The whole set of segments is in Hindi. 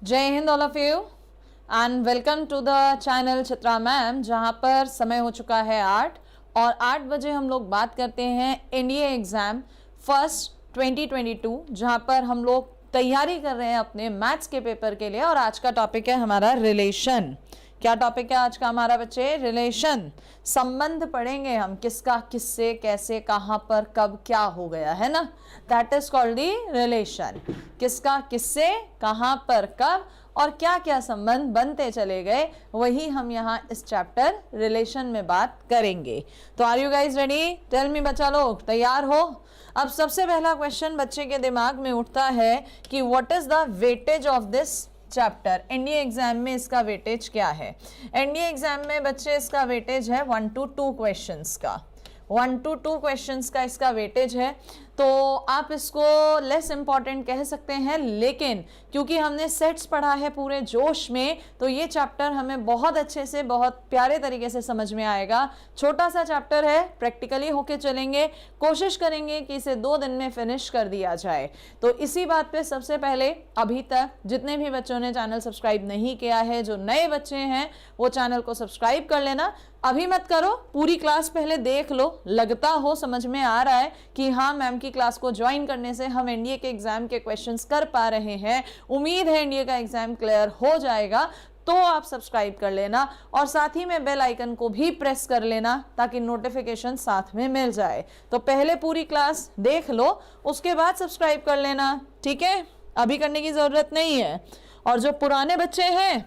जय हिंद all of you and welcome to the channel Chitra ma'am, जहाँ पर समय हो चुका है 8 और 8 बजे हम लोग बात करते हैं एनडीए एग्ज़ाम फर्स्ट 2022, जहाँ पर हम लोग तैयारी कर रहे हैं अपने मैथ्स के पेपर के लिए। और आज का टॉपिक है हमारा रिलेशन। क्या टॉपिक है आज का हमारा बच्चे? रिलेशन। संबंध पढ़ेंगे हम, किसका किससे, कैसे, कहाँ पर, कब, क्या हो गया है ना, that is called the relation. किसका किससे, कहाँ पर, कब और क्या क्या संबंध बनते चले गए, वही हम यहाँ इस चैप्टर रिलेशन में बात करेंगे। तो are you guys ready? Tell me बच्चा लोग, तैयार हो? अब सबसे पहला क्वेश्चन बच्चे के दिमाग में उठता है कि what is the weightage of this chapter. NDA exam में इसका वेटेज क्या है? एनडीए एग्जाम में बच्चे इसका वेटेज है 1 to 2 क्वेश्चंस का। 1 to 2 क्वेश्चंस का इसका वेटेज है। तो आप इसको लेस इंपॉर्टेंट कह सकते हैं, लेकिन क्योंकि हमने सेट्स पढ़ा है पूरे जोश में, तो ये चैप्टर हमें बहुत अच्छे से, बहुत प्यारे तरीके से समझ में आएगा। छोटा सा चैप्टर है, प्रैक्टिकली होके चलेंगे, कोशिश करेंगे कि इसे 2 दिन में फिनिश कर दिया जाए। तो इसी बात पे सबसे पहले अभी तक जितने भी बच्चों ने चैनल सब्सक्राइब नहीं किया है, जो नए बच्चे हैं वो चैनल को सब्सक्राइब कर लेना। अभी मत करो, पूरी क्लास पहले देख लो, लगता हो समझ में आ रहा है कि हाँ मैम की क्लास को ज्वाइन करने से हम एनडीए के एग्जाम के क्वेश्चंस कर पा रहे हैं, उम्मीद है एनडीए का एग्जाम क्लियर हो जाएगा, तो आप सब्सक्राइब कर लेना और साथ ही में बेल आइकन को भी प्रेस कर लेना ताकि नोटिफिकेशन साथ में मिल जाए। तो पहले पूरी क्लास देख लो, उसके बाद सब्सक्राइब कर लेना, ठीक है? अभी करने की जरूरत नहीं है। और जो पुराने बच्चे हैं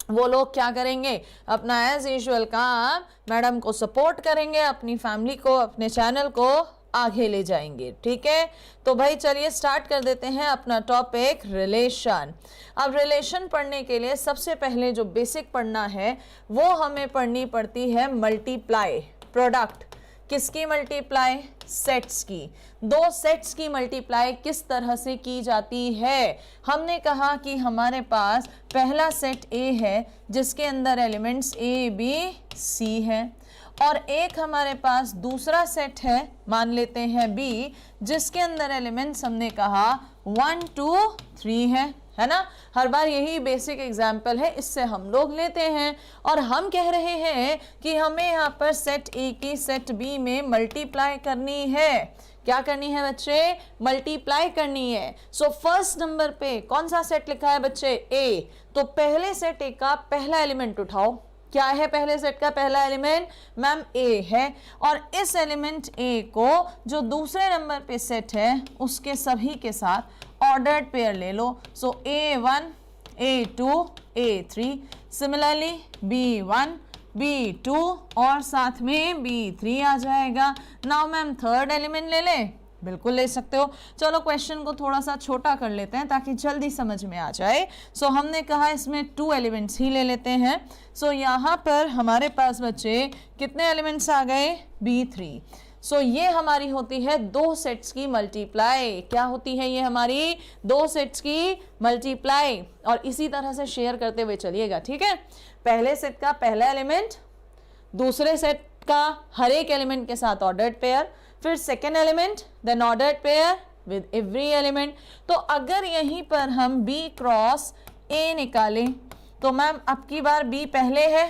वो लोग क्या करेंगे, अपना एज यूजुअल काम मैडम को सपोर्ट करेंगे, अपनी फैमिली को, अपने चैनल को आगे ले जाएंगे, ठीक है? तो भाई चलिए स्टार्ट कर देते हैं अपना टॉपिक रिलेशन। अब रिलेशन पढ़ने के लिए सबसे पहले जो बेसिक पढ़ना है वो हमें पढ़नी पड़ती है मल्टीप्लाई, प्रोडक्ट। किसकी मल्टीप्लाई? सेट्स की। 2 सेट्स की मल्टीप्लाई किस तरह से की जाती है? हमने कहा कि हमारे पास पहला सेट ए है जिसके अंदर एलिमेंट्स ए बी सी है, और एक हमारे पास दूसरा सेट है, मान लेते हैं बी, जिसके अंदर एलिमेंट्स हमने कहा 1 2 3 है ना? हर बार यही बेसिक एग्जाम्पल है, इससे हम लोग लेते हैं और हम कह रहे हैं कि हमें यहाँ पर सेट ए की सेट बी में मल्टीप्लाई करनी है। क्या करनी है बच्चे? मल्टीप्लाई करनी है। सो फर्स्ट नंबर पे कौन सा सेट लिखा है बच्चे? ए। तो पहले सेट ए का पहला एलिमेंट उठाओ। क्या है पहले सेट का पहला एलिमेंट? मैम ए है। और इस एलिमेंट ए को जो दूसरे नंबर पे सेट है उसके सभी के साथ ऑर्डर्ड पेयर ले लो। सो A1 A2 A3, similarly B1 B2 और साथ में B3 आ जाएगा। नाउ मैम थर्ड एलिमेंट ले ले, बिल्कुल ले सकते हो। चलो क्वेश्चन को थोड़ा सा छोटा कर लेते हैं ताकि जल्दी समझ में आ जाए। सो हमने कहा इसमें 2 एलिमेंट्स ही ले लेते हैं। सो यहाँ पर हमारे पास बच्चे कितने एलिमेंट्स आ गए? B3। सो ये हमारी होती है 2 सेट्स की मल्टीप्लाई। क्या होती है ये हमारी? 2 सेट्स की मल्टीप्लाई। और इसी तरह से शेयर करते हुए चलिएगा, ठीक है? पहले सेट का पहला एलिमेंट, दूसरे सेट का हर एक एलिमेंट के साथ ऑर्डर्ड पेयर, फिर second element, then ordered pair with every element. तो अगर यहीं पर हम B क्रॉस A निकालें तो मैम अब की बार B पहले है,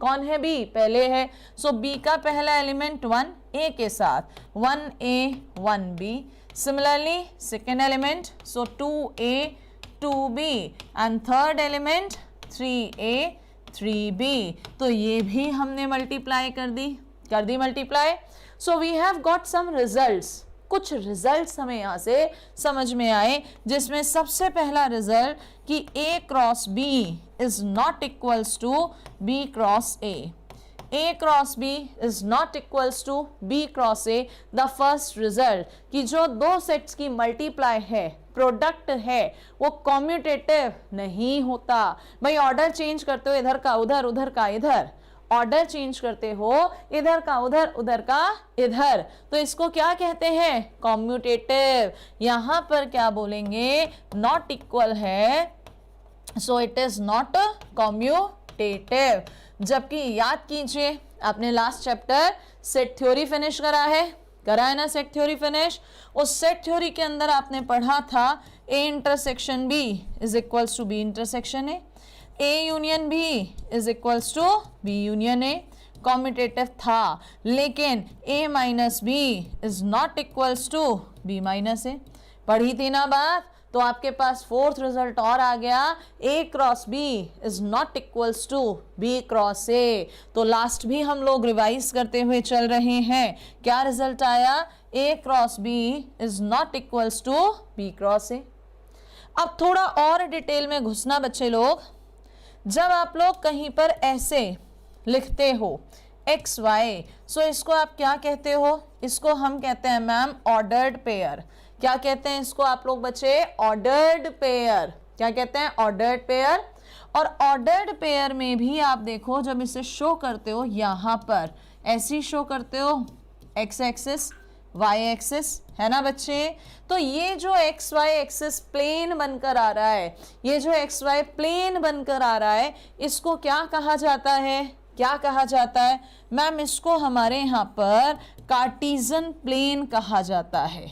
कौन है? B पहले है। सो B का पहला एलिमेंट 1 A के साथ 1A 1B, similarly second element so 2A 2B and third element 3A 3B। तो ये भी हमने मल्टीप्लाई कर दी multiply. So we have got some results. कुछ रिजल्ट्स हमें यहाँ से समझ में आए, जिसमें सबसे पहला रिजल्ट कि A cross B is not equals to B cross A। A cross B is not equals to B cross A। The first result कि जो 2 सेट्स की मल्टीप्लाई है, प्रोडक्ट है, वो कॉम्यूटेटिव नहीं होता। भाई ऑर्डर चेंज करते हो, इधर का उधर, उधर का इधर, ऑर्डर चेंज करते हो, इधर का उधर, उधर का इधर, तो इसको क्या कहते हैं? कॉम्यूटेटिव। यहाँ पर क्या बोलेंगे? नॉट इक्वल है, so it is not commutative. जबकि याद कीजिए आपने last chapter set theory finish करा है, करा है ना सेट थ्योरी फिनिश। उस सेट थ्योरी के अंदर आपने पढ़ा था A intersection B is equals to B intersection A union B is equals to B union A. Commutative था, लेकिन a minus B is not equals to b minus A. पढ़ी थी ना बात। तो आपके पास फोर्थ रिजल्ट और आ गया, a cross b is not equals to b cross a। तो लास्ट भी हम लोग रिवाइज करते हुए चल रहे हैं। क्या रिजल्ट आया? a cross b is not equals to b cross a। अब थोड़ा और डिटेल में घुसना बच्चे लोग। जब आप लोग कहीं पर ऐसे लिखते हो एक्स वाई, सो इसको आप क्या कहते हो? इसको हम कहते हैं मैम ऑर्डर्ड पेयर। क्या कहते हैं इसको आप लोग बच्चे? Ordered pair. क्या कहते हैं? Ordered pair. और ऑर्डर्ड पेयर में भी आप देखो, जब इसे शो करते हो यहाँ पर ऐसी शो करते हो, एक्स एक्सिस वाई एक्सिस, है ना बच्चे। तो ये जो एक्स वाई एक्सिस प्लेन बनकर आ रहा है, ये जो एक्स वाई प्लेन बनकर आ रहा है, इसको क्या कहा जाता है? क्या कहा जाता है मैम? इसको हमारे यहाँ पर कार्टीजन प्लेन कहा जाता है।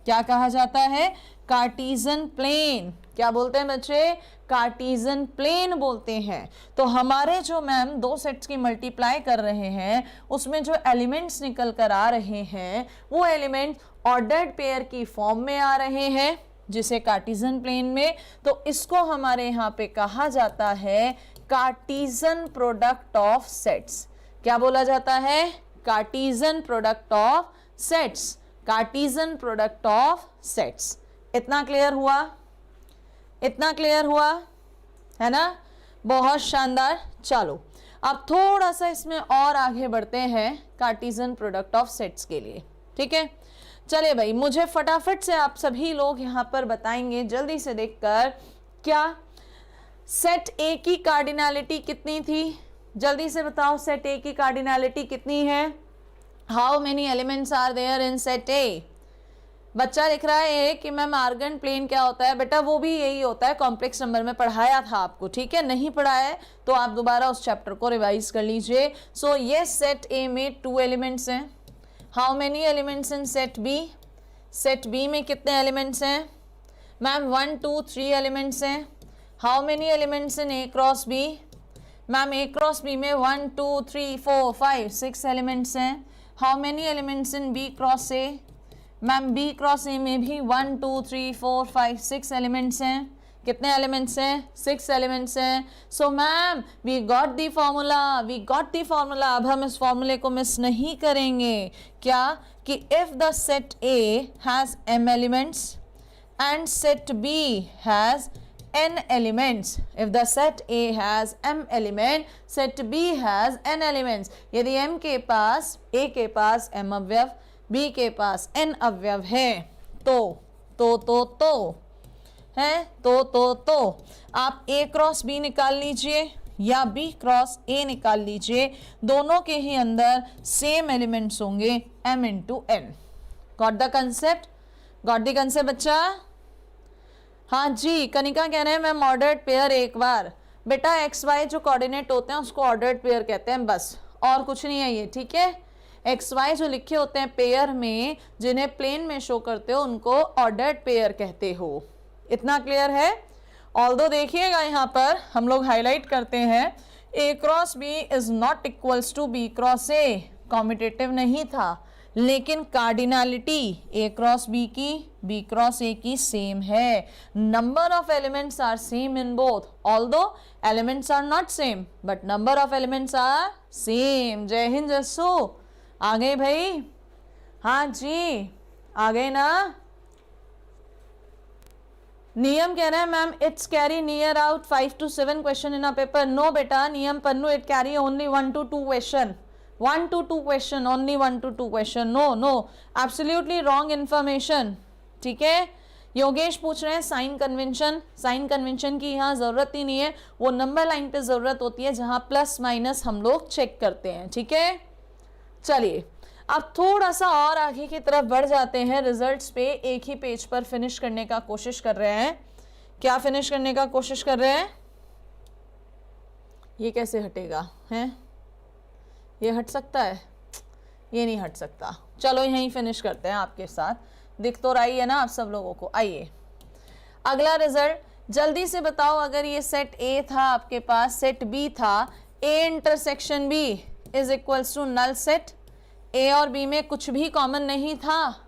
क्या कहा जाता है? Cartesian plane. क्या बोलते हैं बच्चे? कार्टीजन प्लेन बोलते हैं। तो हमारे जो मैम दो सेट्स की मल्टीप्लाई कर रहे हैं, उसमें जो एलिमेंट्स निकल कर आ रहे हैं, वो एलिमेंट ऑर्डर्ड पेयर की फॉर्म में आ रहे हैं, जिसे कार्टीजन प्लेन में। तो इसको हमारे यहाँ पे कहा जाता है कार्टीजन प्रोडक्ट ऑफ सेट्स। क्या बोला जाता है? Cartesian product of sets. Cartesian product of sets. इतना क्लियर हुआ? इतना क्लियर हुआ है ना? बहुत शानदार। चलो अब थोड़ा सा इसमें और आगे बढ़ते हैं कार्टीजन प्रोडक्ट ऑफ सेट्स के लिए। ठीक है, चलिए भाई, मुझे फटाफट से आप सभी लोग यहाँ पर बताएंगे जल्दी से देखकर, क्या सेट ए की कार्डिनैलिटी कितनी थी? जल्दी से बताओ, सेट ए की कार्डिनैलिटी कितनी है? How many elements are there in set A? बच्चा लिख रहा है कि मैम आर्गन प्लेन क्या होता है? बेटा वो भी यही होता है, कॉम्प्लेक्स नंबर में पढ़ाया था आपको। ठीक है, नहीं पढ़ाया है तो आप दोबारा उस चैप्टर को रिवाइज कर लीजिए। सो ये सेट ए में 2 एलिमेंट्स हैं। How many elements in set B? Set B में कितने एलिमेंट्स हैं मैम? 1 2 3 एलिमेंट्स हैं। How many elements in A cross B? Ma'am A cross B में 1 2 3 4 5 6 एलिमेंट्स हैं। How many elements in B cross A? Ma'am B cross A में भी 1 2 3 4 5 6 एलिमेंट्स हैं। कितने एलिमेंट्स हैं? 6 एलिमेंट्स हैं। So ma'am we got the formula, we got the formula. अब हम इस फॉर्मूले को मिस नहीं करेंगे। क्या? कि if the set A has m elements and set B has n elements, if the set A has m element, set B has n elements, यदि m के पास, A के पास m अवयव, B के पास n अवयव है, तो है तो आप A क्रॉस B निकाल लीजिए या B क्रॉस A निकाल लीजिए, दोनों के ही अंदर सेम एलिमेंट्स होंगे m into n। Got the concept? Got the concept बच्चा? हाँ जी, कनिका कह रहे हैं मैम ऑर्डर्ड पेयर। एक बार बेटा एक्स वाई जो कोऑर्डिनेट होते हैं उसको ऑर्डर्ड पेयर कहते हैं, बस और कुछ नहीं है ये। ठीक है, एक्स वाई जो लिखे होते हैं पेयर में, जिन्हें प्लेन में शो करते हो, उनको ऑर्डर्ड पेयर कहते हो। इतना क्लियर है? ऑल्दो देखिएगा यहाँ पर हम लोग हाईलाइट करते हैं, A cross B is not equals to B cross A. Commutative नहीं था, लेकिन कार्डिनैलिटी ए क्रॉस बी की, बी क्रॉस ए की सेम है। Number of elements are same in both, although elements are not same but number of elements are same. जय हिंद जस्सू, आ गए भाई? हाँ जी, आ गए ना? नियम कह रहे हैं ma'am it's carry near out 5 to 7 question in a paper. No बेटा, Niyam Pannu it carry only 1 to 2 question, 1 to 2 question, only 1 to 2 question. No, absolutely wrong information. ठीक है, योगेश पूछ रहे हैं साइन कन्वेंशन। साइन कन्वेंशन की यहाँ ज़रूरत ही नहीं है, वो नंबर लाइन पे ज़रूरत होती है जहाँ प्लस माइनस हम लोग चेक करते हैं। ठीक है, चलिए अब थोड़ा सा और आगे की तरफ बढ़ जाते हैं। रिजल्ट्स पे एक ही पेज पर फिनिश करने का कोशिश कर रहे हैं। क्या फिनिश करने का कोशिश कर रहे हैं? ये कैसे हटेगा? हैं, ये हट सकता है? ये नहीं हट सकता। चलो यहीं फिनिश करते हैं आपके साथ, दिख तो रही है ना आप सब लोगों को। आइए अगला रिजल्ट जल्दी से बताओ, अगर ये सेट ए था आपके पास, सेट बी था, A intersection B is equals to null set. A और बी में कुछ भी कॉमन नहीं था,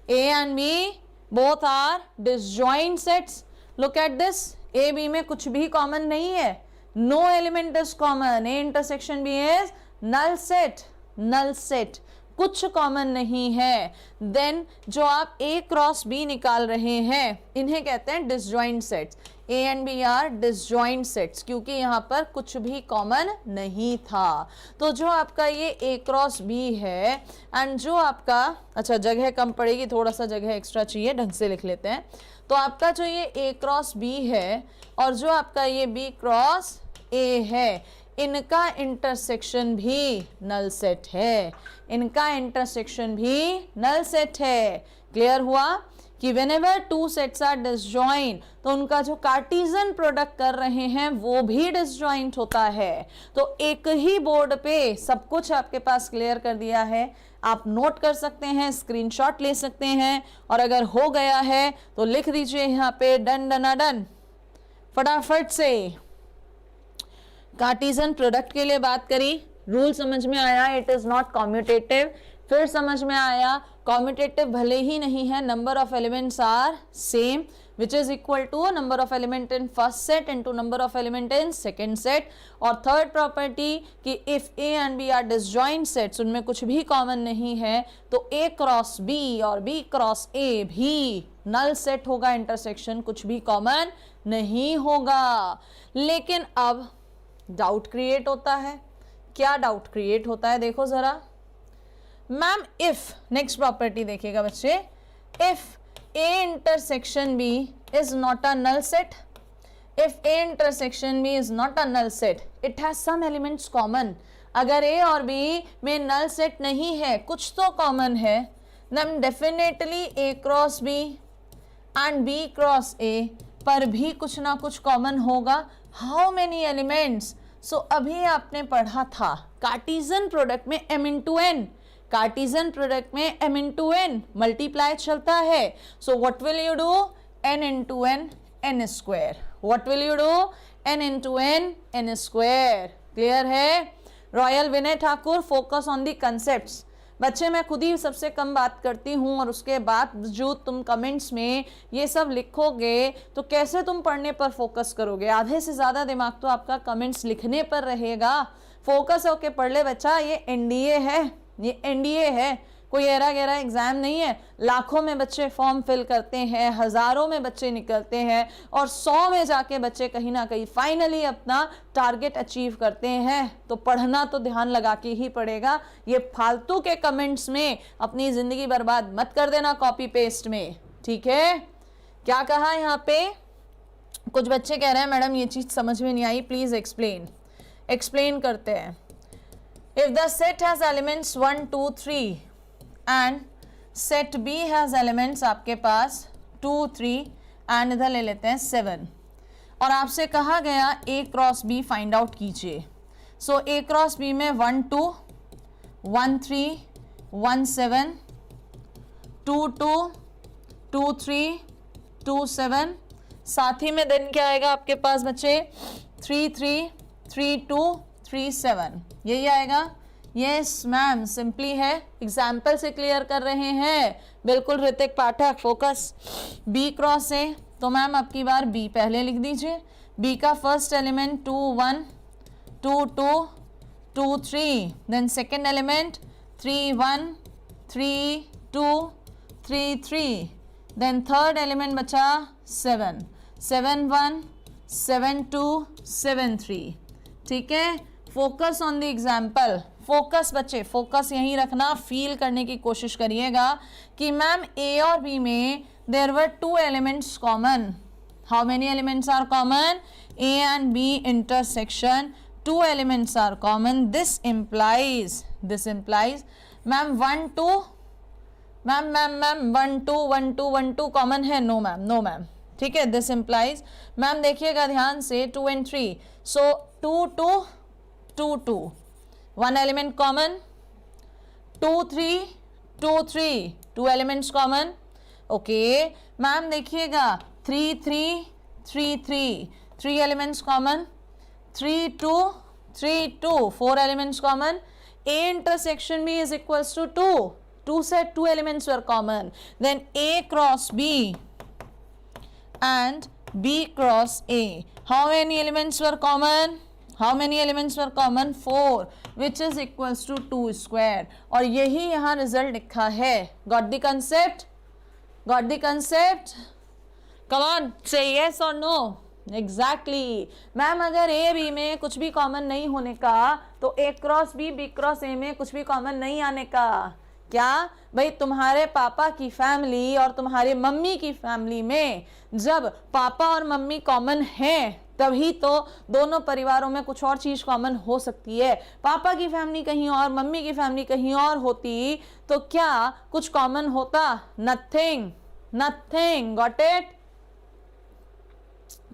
A and B both are disjoint sets. Look at this, A B में कुछ भी कॉमन नहीं है, no element is common, A intersection B is null set, null set, कुछ कॉमन नहीं है। देन जो आप ए क्रॉस बी निकाल रहे हैं इन्हें कहते हैं disjoint sets. A and B are disjoint sets क्योंकि यहाँ पर कुछ भी कॉमन नहीं था। तो जो आपका ये ए क्रॉस बी है एंड जो आपका, अच्छा जगह कम पड़ेगी, थोड़ा सा जगह एक्स्ट्रा चाहिए, ढंग से लिख लेते हैं। तो आपका जो ये ए क्रॉस बी है और जो आपका ये बी क्रॉस ए है, इनका इंटरसेक्शन भी नल सेट है, इनका इंटरसेक्शन भी नल सेट है। क्लियर हुआ कि whenever two sets are disjoint तो उनका जो कार्टेशियन प्रोडक्ट कर रहे हैं वो भी डिसजॉइंट होता है। तो एक ही बोर्ड पे सब कुछ आपके पास क्लियर कर दिया है, आप नोट कर सकते हैं, स्क्रीनशॉट ले सकते हैं, और अगर हो गया है तो लिख दीजिए यहाँ पे डन डना डन। फटाफट से कार्टेशियन प्रोडक्ट के लिए बात करी, रूल समझ में आया, इट इज नॉट कॉम्यूटेटिव। फिर समझ में आया कॉम्यूटेटिव भले ही नहीं है, number of elements are same which is equal to number of element in first set into number of element in second set. और थर्ड प्रॉपर्टी कि if A and B are disjoint sets, उनमें कुछ भी कॉमन नहीं है, तो ए क्रॉस बी और बी क्रॉस ए भी नल सेट होगा, इंटरसेक्शन कुछ भी कॉमन नहीं होगा। लेकिन अब डाउट क्रिएट होता है। क्या डाउट क्रिएट होता है देखो जरा मैम, इफ, नेक्स्ट प्रॉपर्टी देखिएगा बच्चे, if A intersection B is not a null set, if A intersection B is not a null set, it has some elements common. अगर ए और बी में नल सेट नहीं है, कुछ तो कॉमन है, then definitely A cross B and B cross A पर भी कुछ ना कुछ कॉमन होगा। How many elements? सो अभी आपने पढ़ा था कार्टेशियन प्रोडक्ट में m into N, Cartesian product में m इंटू एन मल्टीप्लाई चलता है। So what will you do? n into N, N square. What will you do? n into N, N square. Clear है? Royal Vinay Thakur, focus on the concepts. बच्चे मैं खुद ही सबसे कम बात करती हूँ और उसके बाद जो तुम कमेंट्स में ये सब लिखोगे तो कैसे तुम पढ़ने पर फोकस करोगे? आधे से ज़्यादा दिमाग तो आपका कमेंट्स लिखने पर रहेगा। फोकस होके पढ़ ले बच्चा, ये एनडीए है, ये एनडीए है, कोई एरा गहरा एग्जाम नहीं है। लाखों में बच्चे फॉर्म फिल करते हैं, हज़ारों में बच्चे निकलते हैं और 100 में जाके बच्चे कहीं ना कहीं फाइनली अपना टारगेट अचीव करते हैं। तो पढ़ना तो ध्यान लगा के ही पड़ेगा। ये फालतू के कमेंट्स में अपनी ज़िंदगी बर्बाद मत कर देना कॉपी पेस्ट में, ठीक है? क्या कहा यहाँ पे? कुछ बच्चे कह रहे हैं मैडम ये चीज़ समझ में नहीं आई, प्लीज़ एक्सप्लेन। एक्सप्लेन करते हैं। If the set has elements 1 2 3 and set B has elements आपके पास 2 3 एंड इधर ले लेते हैं 7, और आपसे कहा गया ए क्रॉस बी फाइंड आउट कीजिए। सो ए क्रॉस बी में 1 2 1 3 1 7 2 2 2 3 2 7, साथ ही में देन क्या आएगा आपके पास बच्चे? 3 3 3 2 3 7, यही आएगा। यस मैम, सिंपली है, एग्जाम्पल से क्लियर कर रहे हैं। बिल्कुल ऋतिक पाठक, फोकस। बी क्रॉस ए, तो मैम अब की बार बी पहले लिख दीजिए। बी का first element 2 1 2 2 2 3, then second element 3 1 3 2 3 3, then third element बचा 7 7 1 7 2 7 3, ठीक है? Focus on the example, focus बच्चे, फोकस यहीं रखना, फील करने की कोशिश करिएगा कि मैम ए और बी में there were 2 elements common. How many elements are common? A and B intersection 2 elements are common. This implies ma'am 1 2 ma'am 1 2 1 2 1 2 common है? नो मैम, नो मैम, ठीक है? दिस इम्प्लाइज, मैम देखिएगा ध्यान से, 2 and 3, so 2 2 2 2, 1 element common, 2 3 2 3 2 elements common. Okay ma'am देखिएगा 3 3 3 3 3 elements common, 3 2 3 2 4 elements common. A intersection B is equals to 2. 2 said 2 elements were common. Then A cross B and B cross A. How many elements were common? How many elements were common? 4, which is equals to 2 square. और यही यहाँ रिजल्ट लिखा है। Got the concept? Got the concept? Come on, say yes or no. Exactly ma'am अगर ए बी में कुछ भी कॉमन नहीं होने का तो A cross B cross A में कुछ भी कॉमन नहीं आने का। क्या भाई तुम्हारे पापा की फैमिली और तुम्हारे मम्मी की फैमिली में जब पापा और मम्मी कॉमन हैं तभी तो दोनों परिवारों में कुछ और चीज कॉमन हो सकती है। पापा की फैमिली कहीं और मम्मी की फैमिली कहीं और होती तो क्या कुछ कॉमन होता? Nothing, nothing. Got it?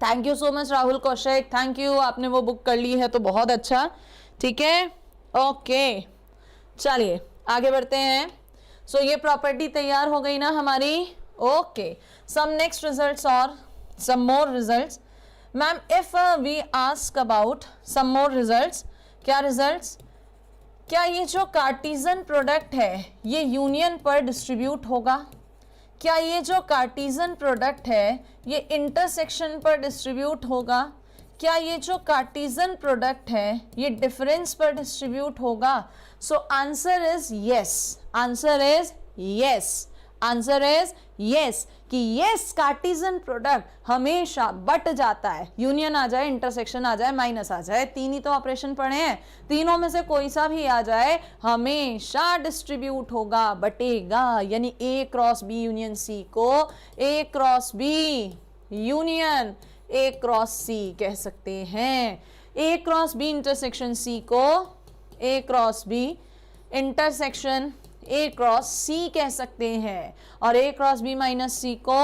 Thank you so much Rahul Kaushik, thank you, आपने वो बुक कर ली है तो बहुत अच्छा। ठीक है, ओके चलिए आगे बढ़ते हैं। सो ये प्रॉपर्टी तैयार हो गई ना हमारी। ओके सम नेक्स्ट रिजल्ट्स और some more results. Ma'am if we ask about some more results, क्या रिजल्ट्स? क्या ये जो कार्टीजन प्रोडक्ट है ये यूनियन पर डिस्ट्रीब्यूट होगा? क्या ये जो कार्टीजन प्रोडक्ट है ये इंटरसेक्शन पर डिस्ट्रीब्यूट होगा? क्या ये जो कार्टीजन प्रोडक्ट है ये डिफरेंस पर डिस्ट्रीब्यूट होगा? So answer is yes, answer is yes, answer is yes कि यस कार्टीजन प्रोडक्ट हमेशा बट जाता है। यूनियन आ जाए, इंटरसेक्शन आ जाए, माइनस आ जाए, तीन ही तो ऑपरेशन पढ़े हैं, तीनों में से कोई सा भी आ जाए हमेशा डिस्ट्रीब्यूट होगा, बटेगा। यानी A cross B union C को A cross B union A cross C कह सकते हैं। A cross B intersection C को A cross B intersection A cross C कह सकते हैं और A cross B minus C को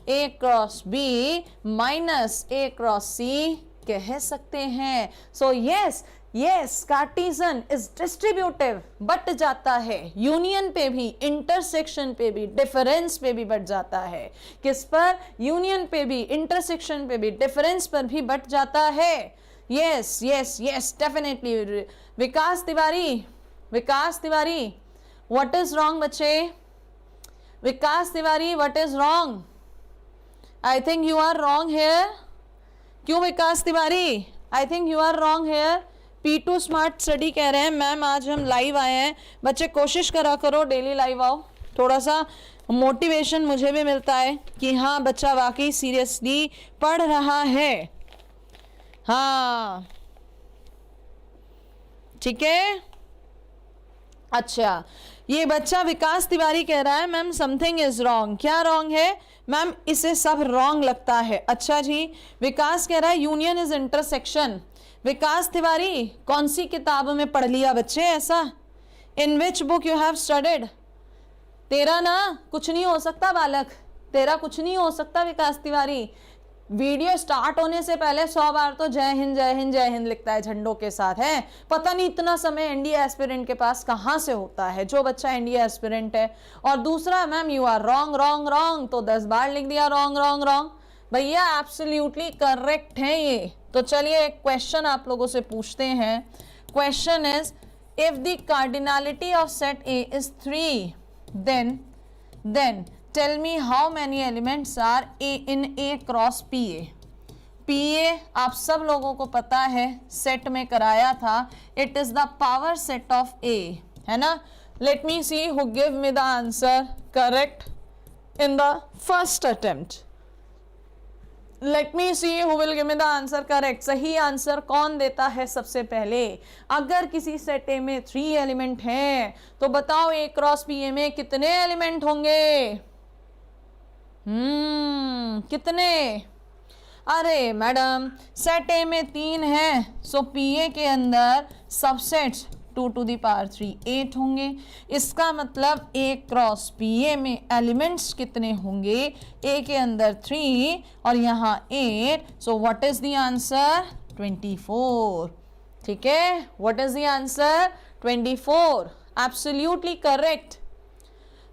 A cross B minus A cross C कह सकते हैं। So yes yes Cartesian is distributive, but जाता है यूनियन पे भी, इंटरसेक्शन पे भी, डिफरेंस पे भी बट जाता है। किस पर? यूनियन पे भी, इंटरसेक्शन पे भी, डिफरेंस पर भी बट जाता है। Yes yes yes definitely. Vikas Tiwari, Vikas Tiwari what is wrong बच्चे? Vikas Tiwari what is wrong? I think you are wrong here. क्यों Vikas Tiwari? I think you are wrong here. P2 smart study कह रहे हैं मैम आज हम लाइव आए हैं। बच्चे कोशिश करा करो डेली लाइव आओ, थोड़ा सा मोटिवेशन मुझे भी मिलता है कि हाँ बच्चा वाकई सीरियसली पढ़ रहा है। हाँ ठीक है, अच्छा ये बच्चा विकास तिवारी कह रहा है मैम समथिंग इज रॉन्ग। क्या रॉन्ग है मैम? इसे सब रॉन्ग लगता है। अच्छा जी, विकास कह रहा है union is intersection. Vikas Tiwari कौन सी किताब में पढ़ लिया बच्चे ऐसा? In which book you have studied? तेरा ना कुछ नहीं हो सकता बालक, तेरा कुछ नहीं हो सकता विकास तिवारी। वीडियो स्टार्ट होने से पहले 100 बार तो जय हिंद जय हिंद जय हिंद लिखता है झंडों के साथ है। पता नहीं इतना समय एनडीए एस्पिरेंट के पास कहाँ से होता है जो बच्चा एनडीए एस्पिरेंट है। और दूसरा ma'am you are wrong wrong wrong, तो 10 बार लिख दिया रॉन्ग रॉन्ग रॉन्ग। भैया एब्सोल्युटली करेक्ट है ये। तो चलिए एक क्वेश्चन आप लोगों से पूछते हैं। Question is if the cardinality of set A is 3 then tell me how many elements are in A cross PA। PA आप सब लोगों को पता है, सेट में कराया था, it is the power set of A, है ना। Let me see who give me the answer correct in the first attempt. Let me see who will give me the answer correct. सही आंसर कौन देता है सबसे पहले? अगर किसी सेट ए में 3 एलिमेंट हैं तो बताओ ए क्रॉस पी ए में कितने एलिमेंट होंगे? कितने? अरे मैडम सेट ए में 3 है, सो पी ए के अंदर सबसेट्स 2 to the power 3 8 होंगे। इसका मतलब ए क्रॉस पी ए में एलिमेंट्स कितने होंगे? ए के अंदर 3 और यहाँ 8, so what is the answer? 24। ठीक है, what is the answer? 24। Absolutely correct.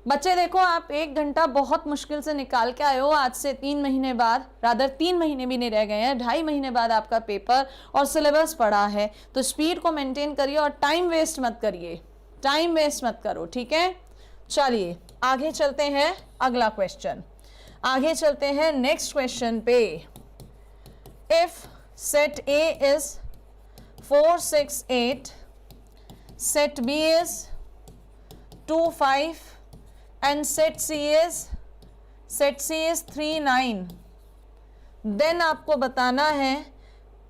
बच्चे देखो, आप 1 घंटा बहुत मुश्किल से निकाल के आए हो, आज से 3 महीने बाद, रादर 3 महीने भी नहीं रह गए हैं, 2.5 महीने बाद आपका पेपर और सिलेबस पढ़ा है, तो स्पीड को मेंटेन करिए और टाइम वेस्ट मत करिए, टाइम वेस्ट मत करो, ठीक है। चलिए आगे चलते हैं, अगला क्वेश्चन, आगे चलते हैं नेक्स्ट क्वेश्चन पे। If set A is 4, 6, 8, set B is 2, 5 and set C is 3, 9, then आपको बताना है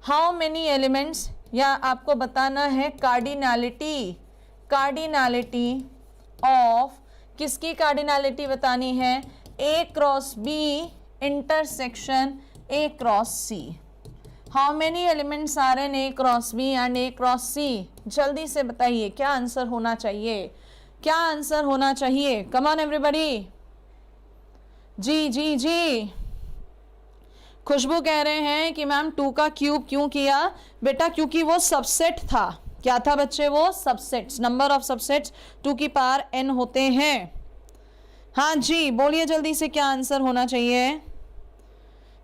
how many elements, या आपको बताना है कार्डिनैलिटी ऑफ, किसकी कार्डिनैलिटी बतानी है, A cross B intersection A cross C। How many elements are in A cross B and A cross C? जल्दी से बताइए क्या आंसर होना चाहिए, क्या आंसर होना चाहिए, कम ऑन एवरीबॉडी। जी जी जी, खुशबू कह रहे हैं कि मैम 2 का क्यूब क्यों किया? बेटा क्योंकि वो सबसेट था। क्या था बच्चे? वो सबसेट्स, नंबर ऑफ सबसेट्स 2 की पावर n होते हैं। हाँ जी बोलिए जल्दी से, क्या आंसर होना चाहिए,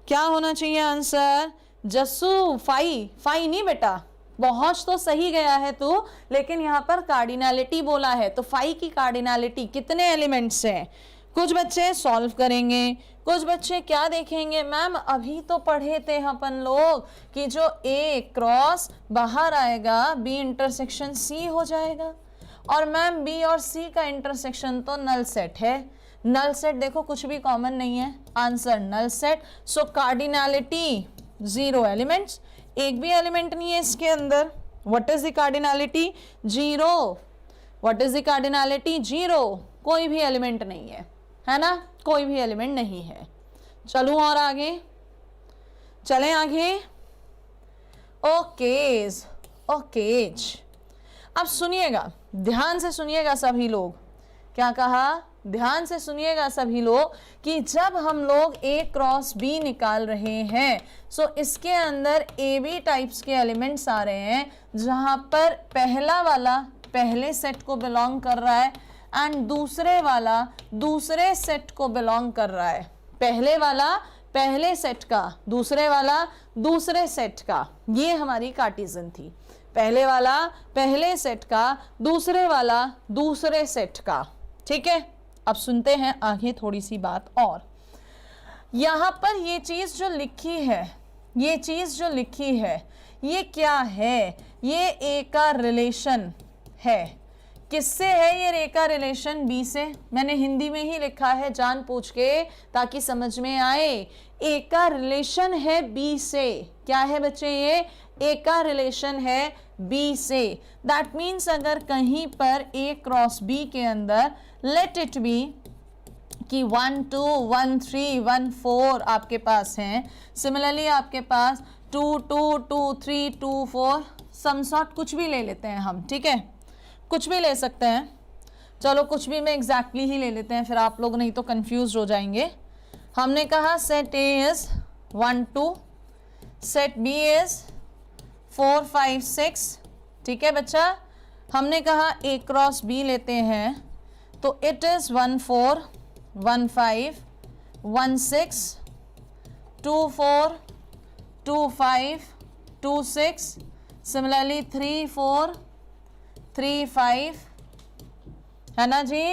क्या होना चाहिए आंसर? जस्सू, फाई नहीं बेटा, पहुंच तो सही गया है तू, लेकिन यहाँ पर कार्डिनैलिटी बोला है, तो फाई की कार्डिनैलिटी कितने एलिमेंट्स हैं? कुछ बच्चे सॉल्व करेंगे, कुछ बच्चे क्या देखेंगे, मैम अभी तो पढ़े थे अपन लोग कि जो A क्रॉस बाहर आएगा B इंटरसेक्शन C हो जाएगा, और मैम B और C का इंटरसेक्शन तो नल सेट है। नल सेट देखो कुछ भी कॉमन नहीं है, आंसर नल सेट। सो कार्डिनैलिटी 0 एलिमेंट्स, एक भी एलिमेंट नहीं है इसके अंदर। What is the cardinality? 0। What is the cardinality? 0, कोई भी एलिमेंट नहीं है ना, कोई भी एलिमेंट नहीं है। चलूं और आगे, चलें आगे। ओकेज, अब सुनिएगा, ध्यान से सुनिएगा सभी लोग, क्या कहा? ध्यान से सुनिएगा सभी लोग कि जब हम लोग A क्रॉस B निकाल रहे हैं, सो इसके अंदर AB टाइप्स के एलिमेंट्स आ रहे हैं, जहां पर पहला वाला पहले सेट को बिलोंग कर रहा है एंड दूसरे वाला दूसरे सेट को बिलोंग कर रहा है। पहले वाला पहले सेट का, दूसरे वाला दूसरे सेट का, ये हमारी कार्टेशियन थी। पहले वाला पहले सेट का, दूसरे वाला दूसरे सेट का, ठीक है। अब सुनते हैं आगे थोड़ी सी बात और। यहाँ पर ये चीज़ जो लिखी है, ये चीज़ जो लिखी है, ये क्या है? ये A का रिलेशन है। किससे है ये A का रिलेशन? B से। मैंने हिंदी में ही लिखा है जान पूछ के, ताकि समझ में आए। A का रिलेशन है B से। क्या है बच्चे? ये A का रिलेशन है B से। दैट मीन्स अगर कहीं पर A क्रॉस B के अंदर लेट इट बी कि 1 2 1 3 1 4 आपके पास हैं, सिमिलरली आपके पास 2 2 2 3 2 4, सम सॉर्ट कुछ भी ले लेते हैं हम, ठीक है, कुछ भी ले सकते हैं। चलो कुछ भी में एग्जैक्टली ही ले लेते हैं, फिर आप लोग नहीं तो कंफ्यूज हो जाएंगे। हमने कहा set A is 1 2, set B is 4 5 6, ठीक है बच्चा। हमने कहा A क्रॉस B लेते हैं तो इट इज 1 4 1 5 1 6 2 4 2 5 2 6, सिमिलरली 3 4 3 5, है ना जी।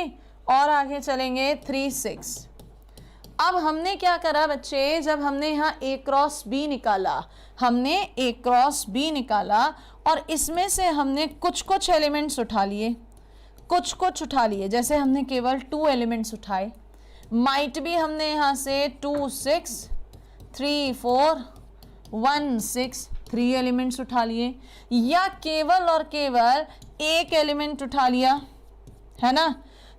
और आगे चलेंगे 3 6। अब हमने क्या करा बच्चे, जब हमने यहाँ A क्रॉस B निकाला, हमने A क्रॉस B निकाला और इसमें से हमने कुछ कुछ एलिमेंट्स उठा लिए, कुछ उठा लिए। जैसे हमने केवल 2 एलिमेंट्स उठाए, माइट भी हमने यहाँ से 2 6 3 4 1 6 3 एलिमेंट्स उठा लिए, या केवल और केवल एक एलिमेंट उठा लिया, है ना।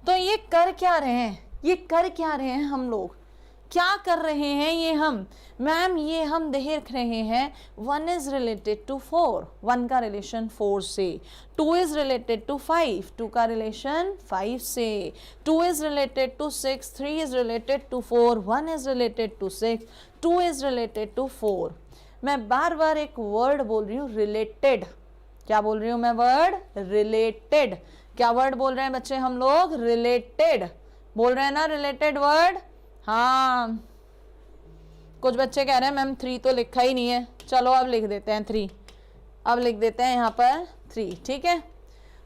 तो ये कर क्या रहे हैं, ये कर क्या रहे हैं हम लोग, क्या कर रहे हैं ये हम? मैम ये हम देख रहे हैं 1 इज रिलेटेड टू 4, 1 का रिलेशन 4 से, 2 इज रिलेटेड टू 5, 2 का रिलेशन 5 से, 2 is related to 6, 3 is related to 4, 1 is related to 6, 2 is related to 4। मैं बार बार एक वर्ड बोल रही हूँ, रिलेटेड। क्या बोल रही हूँ मैं? Word related. क्या वर्ड बोल रहे हैं बच्चे हम लोग? रिलेटेड बोल रहे हैं ना, रिलेटेड वर्ड। हाँ, कुछ बच्चे कह रहे हैं मैम 3 तो लिखा ही नहीं है। चलो अब लिख देते हैं 3, अब लिख देते हैं यहाँ पर 3, ठीक है।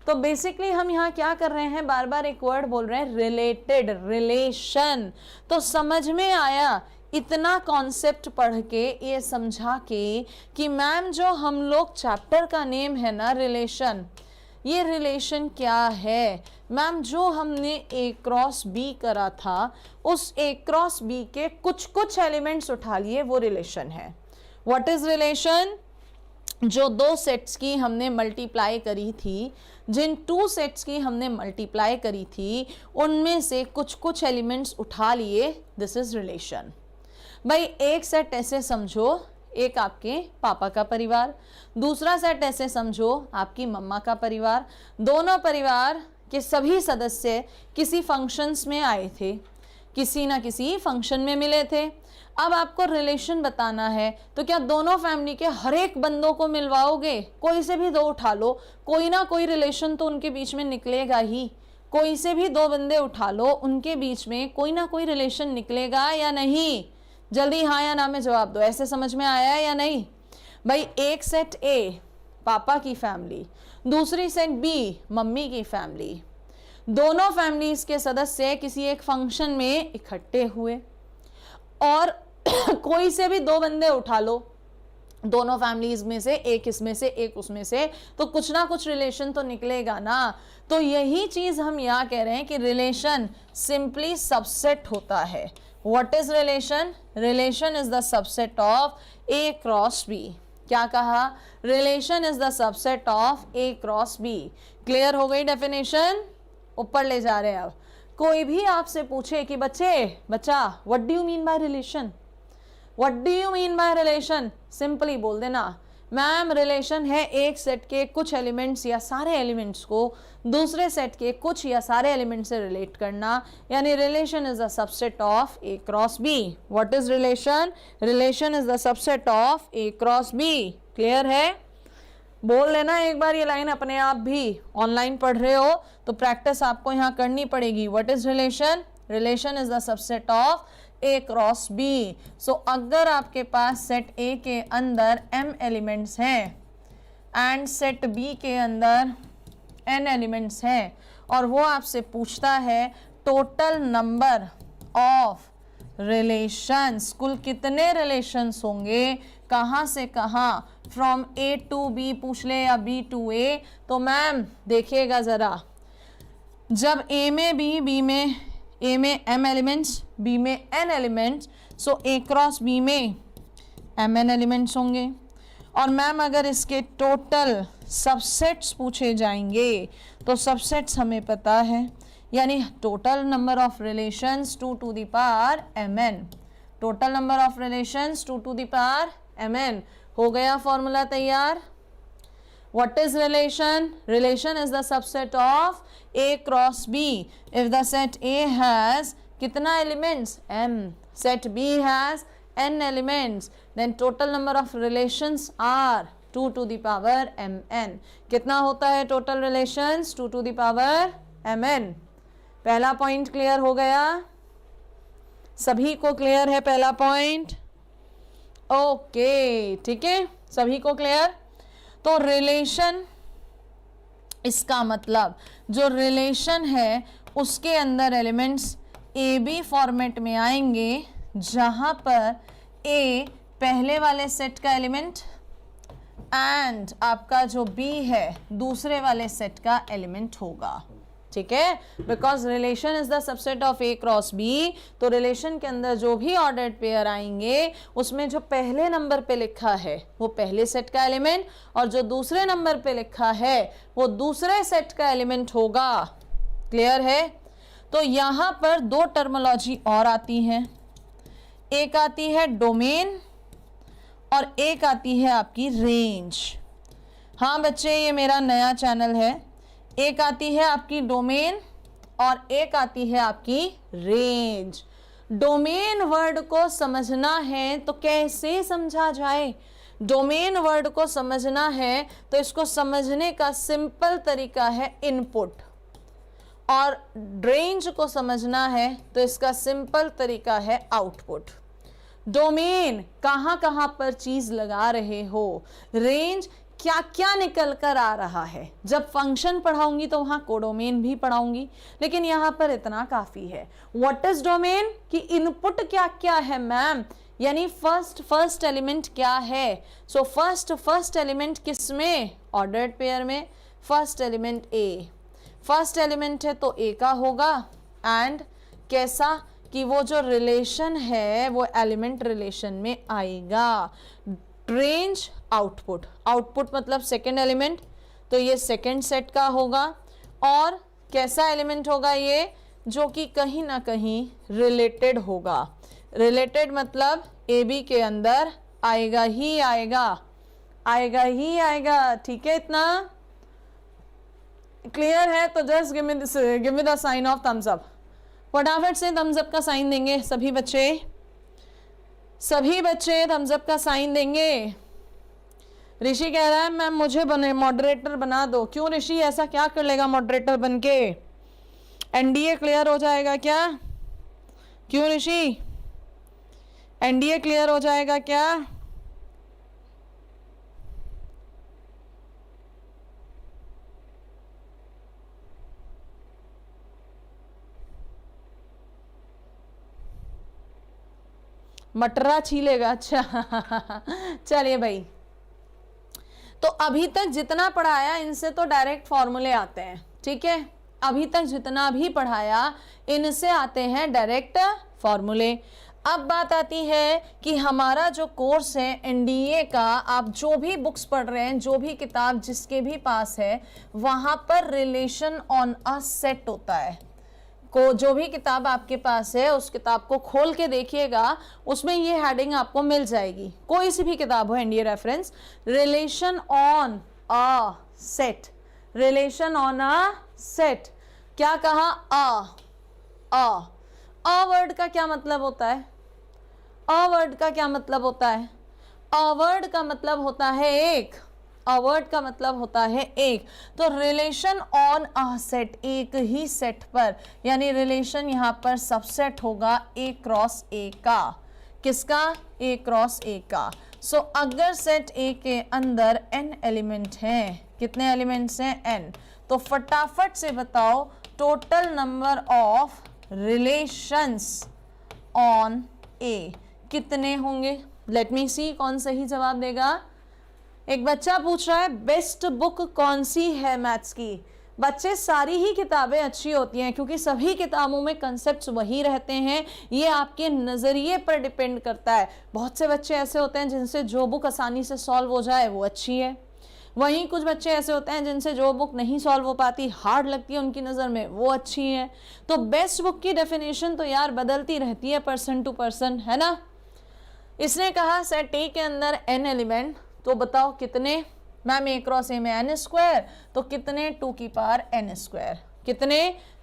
तो बेसिकली हम यहाँ क्या कर रहे हैं, बार बार एक वर्ड बोल रहे हैं, रिलेटेड, रिलेशन। तो समझ में आया इतना कॉन्सेप्ट पढ़ के, ये समझा के कि मैम जो हम लोग चैप्टर का नेम है ना रिलेशन, ये रिलेशन क्या है मैम? जो हमने ए क्रॉस बी करा था, उस ए क्रॉस बी के कुछ कुछ एलिमेंट्स उठा लिए, वो रिलेशन है। What is relation? जो 2 सेट्स की हमने मल्टीप्लाई करी थी, जिन 2 सेट्स की हमने मल्टीप्लाई करी थी, उनमें से कुछ कुछ एलिमेंट्स उठा लिए, दिस इज रिलेशन। भाई एक सेट ऐसे समझो, एक आपके पापा का परिवार, दूसरा सेट ऐसे समझो आपकी मम्मा का परिवार। दोनों परिवार के सभी सदस्य किसी फंक्शंस में आए थे, किसी ना किसी फंक्शन में मिले थे। अब आपको रिलेशन बताना है तो क्या दोनों फैमिली के हर एक बंदों को मिलवाओगे? कोई से भी 2 उठा लो, कोई ना कोई रिलेशन तो उनके बीच में निकलेगा ही। कोई से भी 2 बंदे उठा लो, उनके बीच में कोई ना कोई रिलेशन निकलेगा या नहीं? जल्दी हाँ या ना में जवाब दो। ऐसे समझ में आया है या नहीं? भाई एक सेट ए पापा की फैमिली, दूसरी सेट बी मम्मी की फैमिली। दोनों फैमिलीज के सदस्य किसी एक फंक्शन में इकट्ठे हुए और कोई से भी 2 बंदे उठा लो, दोनों फैमिलीज में से, एक इसमें से एक उसमें से, तो कुछ ना कुछ रिलेशन तो निकलेगा ना। तो यही चीज हम यहाँ कह रहे हैं कि रिलेशन सिंपली सबसेट होता है। What is relation? Relation is the subset of A cross B. क्या कहा? Relation is the subset of A cross B. Clear हो गई डेफिनेशन? ऊपर ले जा रहे हैं। अब कोई भी आपसे पूछे कि बच्चा what do you mean by relation, what do you mean by relation, simply बोल देना मैम रिलेशन है एक सेट के कुछ एलिमेंट्स या सारे एलिमेंट्स को दूसरे सेट के कुछ या सारे एलिमेंट्स से रिलेट करना, यानी relation is the subset of A cross B. What is relation? Relation is the subset of A cross B. Clear है? बोल लेना एक बार ये लाइन अपने आप भी। ऑनलाइन पढ़ रहे हो तो प्रैक्टिस आपको यहाँ करनी पड़ेगी। What is relation? Relation is the subset of A cross B. So अगर आपके पास सेट ए के अंदर m एलिमेंट्स हैं एंड सेट बी के अंदर n एलिमेंट्स हैं और वो आपसे पूछता है टोटल नंबर ऑफ रिलेशंस, कुल कितने रिलेशंस होंगे, कहाँ से कहाँ, फ्रॉम ए टू बी पूछ ले या बी टू ए, तो मैम देखिएगा ज़रा, जब ए में बी, बी में ए में m एलिमेंट्स, बी में n एलिमेंट्स, सो ए क्रॉस बी में mn एलिमेंट्स होंगे। और मैम अगर इसके टोटल सबसेट्स पूछे जाएंगे तो सबसेट्स हमें पता है, यानी total number of relations 2 to the power mn, total number of relations 2 to the power mn। हो गया फॉर्मूला तैयार। What is relation? Relation is the subset of A cross B. If the set A has कितना elements? M. Set B has n elements. Then total number of relations are 2 to the power mn. कितना होता है total relations? 2 to the power mn. पहला पॉइंट क्लियर हो गया? सभी को क्लियर है पहला पॉइंट? ओके, ठीक है, सभी को क्लियर। तो रिलेशन, इसका मतलब जो रिलेशन है उसके अंदर एलिमेंट्स ए बी फॉर्मेट में आएंगे, जहां पर ए पहले वाले सेट का एलिमेंट एंड आपका जो बी है दूसरे वाले सेट का एलिमेंट होगा। ठीक है, because relation is the subset of A cross B, तो रिलेशन के अंदर जो भी ऑर्डर्ड पेयर आएंगे उसमें जो पहले नंबर पे लिखा है वो पहले सेट का एलिमेंट और जो दूसरे नंबर पे लिखा है वो दूसरे सेट का एलिमेंट होगा। क्लियर है? तो यहाँ पर 2 टर्मोलॉजी और आती हैं, एक आती है डोमेन और एक आती है आपकी रेंज। हाँ बच्चे, ये मेरा नया चैनल है। एक आती है आपकी डोमेन और एक आती है आपकी रेंज। डोमेन वर्ड को समझना है तो कैसे समझा जाए? डोमेन वर्ड को समझना है तो इसको समझने का सिंपल तरीका है इनपुट। और रेंज को समझना है तो इसका सिंपल तरीका है आउटपुट। डोमेन कहाँ कहाँ पर चीज लगा रहे हो, रेंज क्या क्या निकल कर आ रहा है। जब फंक्शन पढ़ाऊंगी तो वहां कोडोमेन भी पढ़ाऊंगी, लेकिन यहाँ पर इतना काफी है। व्हाट इज डोमेन कि इनपुट क्या क्या है मैम, यानी फर्स्ट एलिमेंट क्या है। सो फर्स्ट एलिमेंट किसमें, ऑर्डर्ड पेयर में। फर्स्ट एलिमेंट ए, फर्स्ट एलिमेंट है तो ए का होगा। एंड कैसा कि वो जो रिलेशन है वो एलिमेंट रिलेशन में आएगा। रेंज आउटपुट, आउटपुट मतलब सेकेंड एलिमेंट, तो ये सेकेंड सेट का होगा। और कैसा एलिमेंट होगा ये, जो कि कहीं ना कहीं रिलेटेड होगा। रिलेटेड मतलब ए बी के अंदर आएगा ही आएगा, आएगा ही आएगा। ठीक है, इतना क्लियर है? तो just give me the sign of thumbs up. फटाफट से थम्स अप का साइन देंगे सभी बच्चे, सभी बच्चे थम्स अप का साइन देंगे। ऋषि कह रहा है मैम मुझे बने मॉडरेटर बना दो। क्यों ऋषि, ऐसा क्या कर लेगा मॉडरेटर बनके? एनडीए क्लियर हो जाएगा क्या? क्यों ऋषि, एनडीए क्लियर हो जाएगा क्या? मटरा छीलेगा, अच्छा चलिए भाई। तो अभी तक जितना पढ़ाया इनसे तो डायरेक्ट फॉर्मूले आते हैं, ठीक है। अभी तक जितना भी पढ़ाया इनसे आते हैं डायरेक्ट फॉर्मूले। अब बात आती है कि हमारा जो कोर्स है एनडीए का, आप जो भी बुक्स पढ़ रहे हैं, जो भी किताब जिसके भी पास है, वहां पर रिलेशन ऑन अ सेट होता है। को जो भी किताब आपके पास है उस किताब को खोल के देखिएगा, उसमें ये हेडिंग आपको मिल जाएगी। कोई सी भी किताब हो, NDA reference, relation on a set, relation on a set. क्या कहा? अ वर्ड का क्या मतलब होता है? अ वर्ड का क्या मतलब होता है? अ वर्ड का मतलब होता है एक, अवर्ड का मतलब होता है एक। तो रिलेशन ऑन अ सेट, एक ही सेट पर, यानी रिलेशन यहाँ पर सबसेट होगा ए क्रॉस ए का। किसका? ए क्रॉस ए का। सो अगर सेट ए के अंदर n एलिमेंट हैं, कितने एलिमेंट्स हैं? n। तो फटाफट से बताओ total number of relations on A कितने होंगे? लेट मी सी कौन सही जवाब देगा। एक बच्चा पूछ रहा है बेस्ट बुक कौन सी है मैथ्स की। बच्चे सारी ही किताबें अच्छी होती हैं, क्योंकि सभी किताबों में कंसेप्ट्स वही रहते हैं। ये आपके नज़रिए पर डिपेंड करता है। बहुत से बच्चे ऐसे होते हैं जिनसे जो बुक आसानी से सॉल्व हो जाए वो अच्छी है, वहीं कुछ बच्चे ऐसे होते हैं जिनसे जो बुक नहीं सॉल्व हो पाती, हार्ड लगती है उनकी नज़र में, वो अच्छी है। तो बेस्ट बुक की डेफिनेशन तो यार बदलती रहती है पर्सन टू पर्सन, है ना। इसने कहा सेट ए के अंदर n एलिमेंट, तो बताओ कितने? मैम ए क्रॉस ए में n स्क्वायर, तो कितने? 2 की पावर n स्क्वायर। कितने?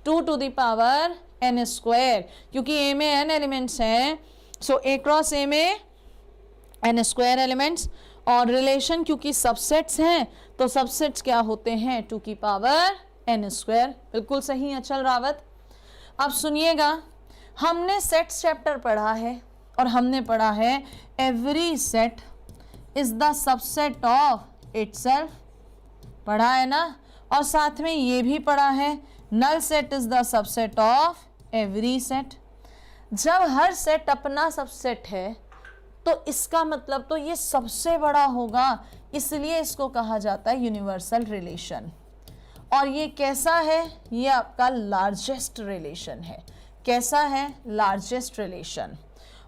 2 to the power n square, क्योंकि ए में n एलिमेंट्स हैं। सो ए क्रॉस ए में n स्क्वायर एलिमेंट्स, और रिलेशन क्योंकि सबसेट्स हैं तो सबसेट्स क्या होते हैं? 2 की पावर n स्क्वायर। बिल्कुल सही अचल रावत। अब सुनिएगा, हमने सेट्स चैप्टर पढ़ा है और हमने पढ़ा है every set is the subset of itself, पढ़ा है ना। और साथ में ये भी पढ़ा है null set is the subset of every set. जब हर सेट अपना सबसेट है तो इसका मतलब तो ये सबसे बड़ा होगा, इसलिए इसको कहा जाता है यूनिवर्सल रिलेशन। और ये कैसा है? ये आपका लार्जेस्ट रिलेशन है। कैसा है? Largest relation.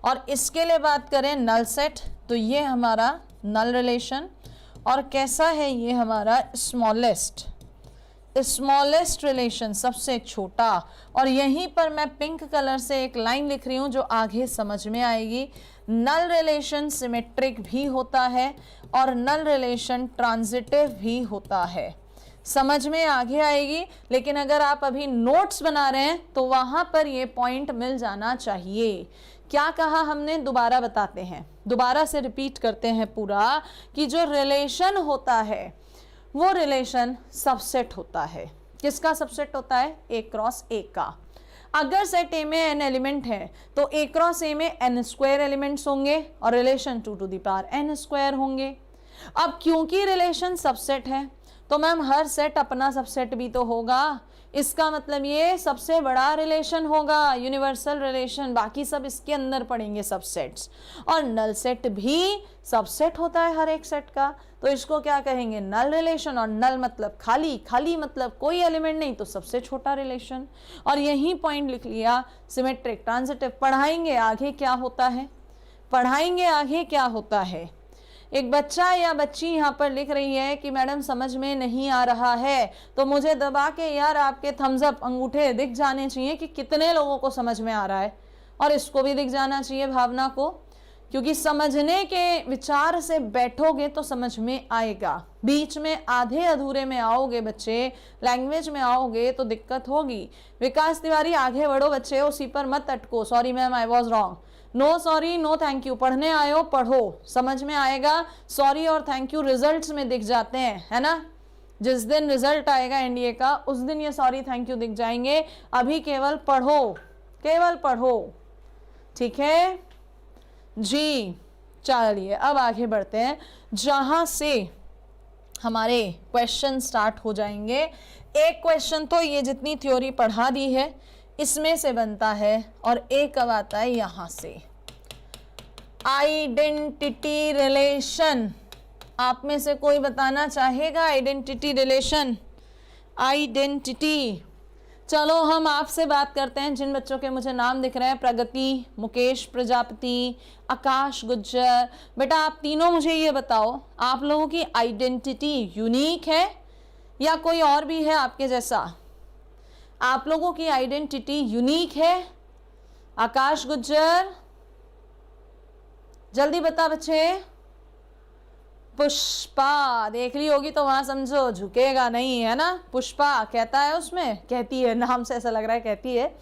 और इसके लिए बात करें नल सेट, तो ये हमारा नल रिलेशन। और कैसा है? ये हमारा स्मॉलेस्ट रिलेशन, सबसे छोटा। और यहीं पर मैं पिंक कलर से एक लाइन लिख रही हूँ जो आगे समझ में आएगी। नल रिलेशन सिमेट्रिक भी होता है और नल रिलेशन ट्रांजिटिव भी होता है। समझ में आगे आएगी, लेकिन अगर आप अभी नोट्स बना रहे हैं तो वहां पर ये पॉइंट मिल जाना चाहिए। क्या कहा हमने? दोबारा बताते हैं, दोबारा से रिपीट करते हैं पूरा, कि जो रिलेशन होता है वो रिलेशन सबसेट होता है। किसका सबसेट होता है? A क्रॉस A का। अगर सेट A में n एलिमेंट है तो A क्रॉस A में n स्क्वायर एलिमेंट्स होंगे और relation 2 to the power n square होंगे। अब क्योंकि रिलेशन सबसेट है तो मैम हर सेट अपना सबसेट भी तो होगा, इसका मतलब ये सबसे बड़ा रिलेशन होगा, यूनिवर्सल रिलेशन, बाकी सब इसके अंदर पड़ेंगे सबसेट्स। और नल सेट भी सबसेट होता है हर एक सेट का, तो इसको क्या कहेंगे? नल रिलेशन। और नल मतलब खाली, खाली मतलब कोई एलिमेंट नहीं, तो सबसे छोटा रिलेशन। और यही पॉइंट लिख लिया, सिमेट्रिक ट्रांजिटिव। पढ़ाएंगे आगे क्या होता है, पढ़ाएंगे आगे क्या होता है। एक बच्चा या बच्ची यहाँ पर लिख रही है कि मैडम समझ में नहीं आ रहा है, तो मुझे दबा के यार आपके थम्स अप अंगूठे दिख जाने चाहिए कि कितने लोगों को समझ में आ रहा है, और इसको भी दिख जाना चाहिए भावना को, क्योंकि समझने के विचार से बैठोगे तो समझ में आएगा। बीच में आधे अधूरे में आओगे बच्चे, लैंग्वेज में आओगे तो दिक्कत होगी। विकास तिवारी आगे बढ़ो बच्चे, उसी पर मत अटको। Sorry ma'am I was wrong. No sorry no thank you. पढ़ने आयो पढ़ो, समझ में आएगा। सॉरी और थैंक यू रिजल्ट्स में दिख जाते हैं, है ना। जिस दिन रिजल्ट आएगा एनडीए का उस दिन ये सॉरी थैंक यू दिख जाएंगे। अभी केवल पढ़ो, केवल पढ़ो, ठीक है जी। चलिए अब आगे बढ़ते हैं, जहां से हमारे क्वेश्चन स्टार्ट हो जाएंगे। एक क्वेश्चन तो ये जितनी थ्योरी पढ़ा दी है इसमें से बनता है, और एक कब आता है यहां से, आइडेंटिटी रिलेशन। आप में से कोई बताना चाहेगा आइडेंटिटी रिलेशन? आइडेंटिटी। चलो हम आपसे बात करते हैं, जिन बच्चों के मुझे नाम दिख रहे हैं, प्रगति, मुकेश प्रजापति, आकाश गुज्जर। बेटा आप तीनों मुझे ये बताओ, आप लोगों की आइडेंटिटी यूनिक है या कोई और भी है आपके जैसा? आप लोगों की आइडेंटिटी यूनिक है? आकाश गुज्जर जल्दी बता बच्चे। पुष्पा देख ली होगी तो वहां समझो झुकेगा नहीं, है ना। पुष्पा कहता है, उसमें कहती है, नाम से ऐसा लग रहा है कहती है